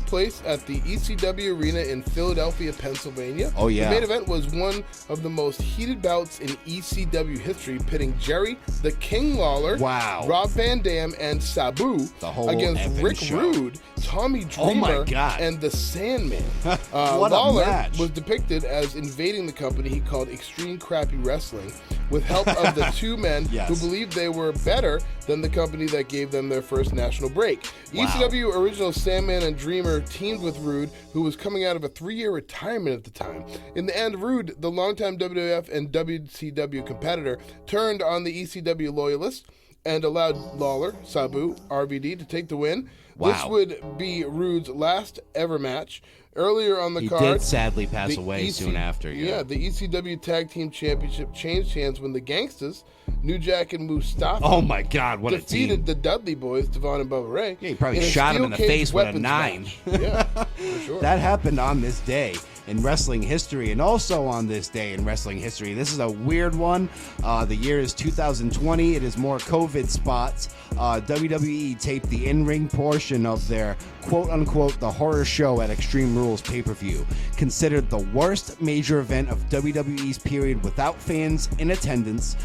place at the ECW Arena in Philadelphia, Pennsylvania. Oh, yeah. The main event was one of the most heated bouts in ECW history, pitting Jerry the King Lawler, wow, Rob Van Dam, and Sabu against Rick Rude, Tommy Dreamer, and the Sandman. What Lawler a match. was depicted as invading the company he called Extreme Extreme Crappy Wrestling with help of the two men Yes. who believed they were better than the company that gave them their first national break. Wow. ECW original Sandman and Dreamer teamed with Rude, who was coming out of a 3-year retirement at the time. In the end, Rude, the longtime WWF and WCW competitor, turned on the ECW loyalists and allowed Lawler, Sabu, RVD to take the win. Wow. This would be Rude's last ever match. Earlier on the He card, did sadly pass the away soon after. Yeah, the ECW Tag Team Championship changed hands when the Gangstas, New Jack and Mustafa, Oh my God, what a defeated team! the Dudley Boys, Devon and Bubba Ray. Yeah, he probably in a shot him steel in the cage face with a weapons 9. match. Yeah, for sure. That happened on this day in wrestling history, and also on this day in wrestling history. This is a weird one. The year is 2020. It is more COVID spots. WWE taped the in-ring portion of their quote-unquote The Horror Show at Extreme Rules pay-per-view, considered the worst major event of WWE's period without fans in attendance.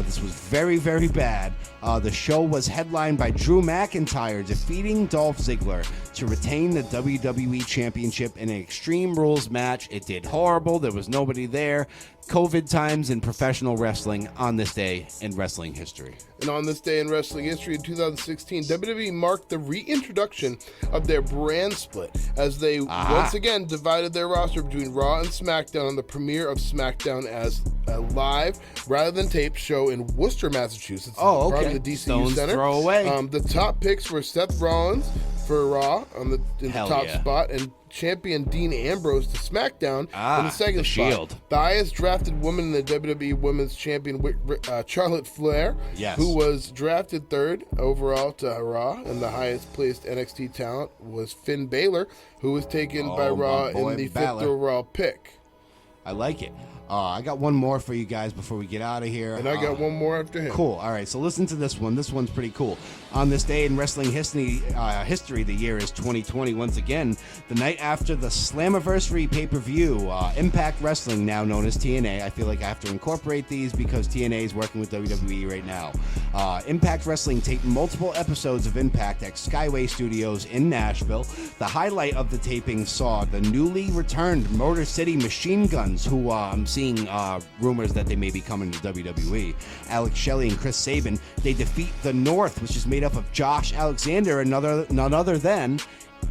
This was very, very bad. The show was headlined by Drew McIntyre defeating Dolph Ziggler to retain the WWE Championship in an Extreme Rules match. It did horrible. There was nobody there. COVID times in professional wrestling on this day in wrestling history. And on this day in wrestling history in 2016, WWE marked the reintroduction of their brand split as they once again divided their roster between Raw and SmackDown on the premiere of SmackDown as a live rather than taped show in Worcester, Massachusetts. Oh, okay. Part of the DCU Stone's Center. throw away. The top picks were Seth Rollins for Raw in the Hell top yeah. spot, and champion Dean Ambrose to SmackDown in the second the spot. Shield. The highest drafted woman in the WWE Women's Champion, Charlotte Flair, Yes. who was drafted third overall to Raw, and the highest placed NXT talent was Finn Balor, who was taken by Oh, my Raw boy in the Balor. fifth overall pick. I like it. I got one more for you guys before we get out of here. And I got one more after him. Cool. All right. So listen to this one. This one's pretty cool. On this day in wrestling history, the year is 2020. Once again, the night after the Slammiversary pay-per-view, Impact Wrestling, now known as TNA. I feel like I have to incorporate these because TNA is working with WWE right now. Impact Wrestling taped multiple episodes of Impact at Skyway Studios in Nashville. The highlight of the taping saw the newly returned Motor City Machine Guns, who I'm seeing rumors that they may be coming to WWE. Alex Shelley and Chris Sabin, they defeat the North, which is made up of Josh Alexander and none other than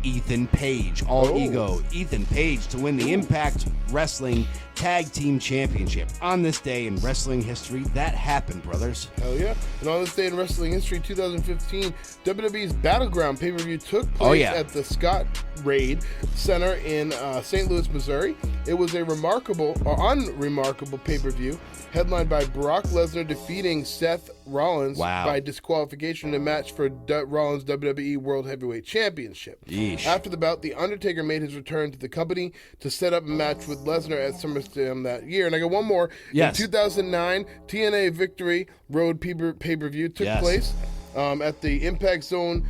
Ethan Page. All ego. Ethan Page to win the Impact Wrestling Tag Team Championship. On this day in wrestling history, that happened, brothers. Hell yeah. And on this day in wrestling history, 2015, WWE's Battleground pay-per-view took place at the Scott Raid Center in St. Louis, Missouri. It was a unremarkable pay-per-view headlined by Brock Lesnar defeating Seth Rollins by disqualification in a match for Rollins' WWE World Heavyweight Championship. Yeesh. After the bout, The Undertaker made his return to the company to set up a match with Lesnar at SummerSlam that year. And I got one more. Yes. In 2009, TNA Victory Road pay-per-view took place at the Impact Zone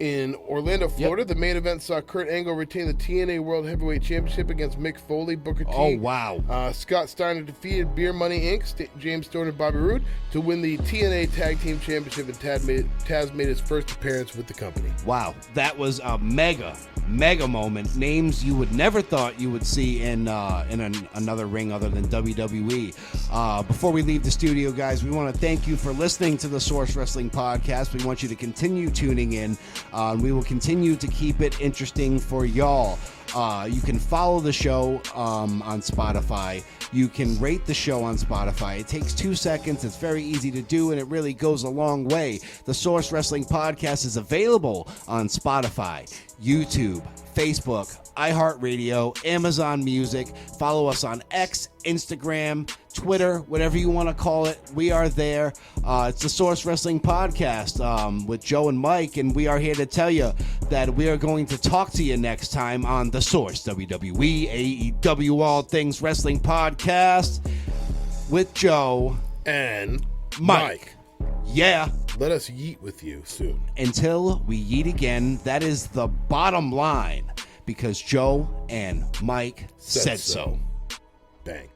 in Orlando, Florida. The main event saw Kurt Angle retain the TNA World Heavyweight Championship against Mick Foley, Booker T. Oh, wow. Scott Steiner defeated Beer Money Inc., James Storm and Bobby Roode to win the TNA Tag Team Championship, and Taz made his first appearance with the company. Wow, that was a mega moment. Names you would never thought you would see in another ring other than WWE. Before we leave the studio, guys, we want to thank you for listening to the Source Wrestling Podcast. We want you to continue tuning in. And we will continue to keep it interesting for y'all. You can follow the show on Spotify. You can rate the show on Spotify. It takes 2 seconds. It's very easy to do, and it really goes a long way. The Source Wrestling Podcast is available on Spotify, YouTube, Facebook, iHeartRadio, Amazon Music. Follow us on X, Instagram, Twitter, whatever you want to call it. We are there. It's the Source Wrestling Podcast with Joe and Mike, and we are here to tell you that we are going to talk to you next time on the Source WWE AEW All Things Wrestling Podcast with Joe and Mike. Yeah. Let us yeet with you soon. Until we yeet again, that is the bottom line, because Joe and Mike said so. Bang.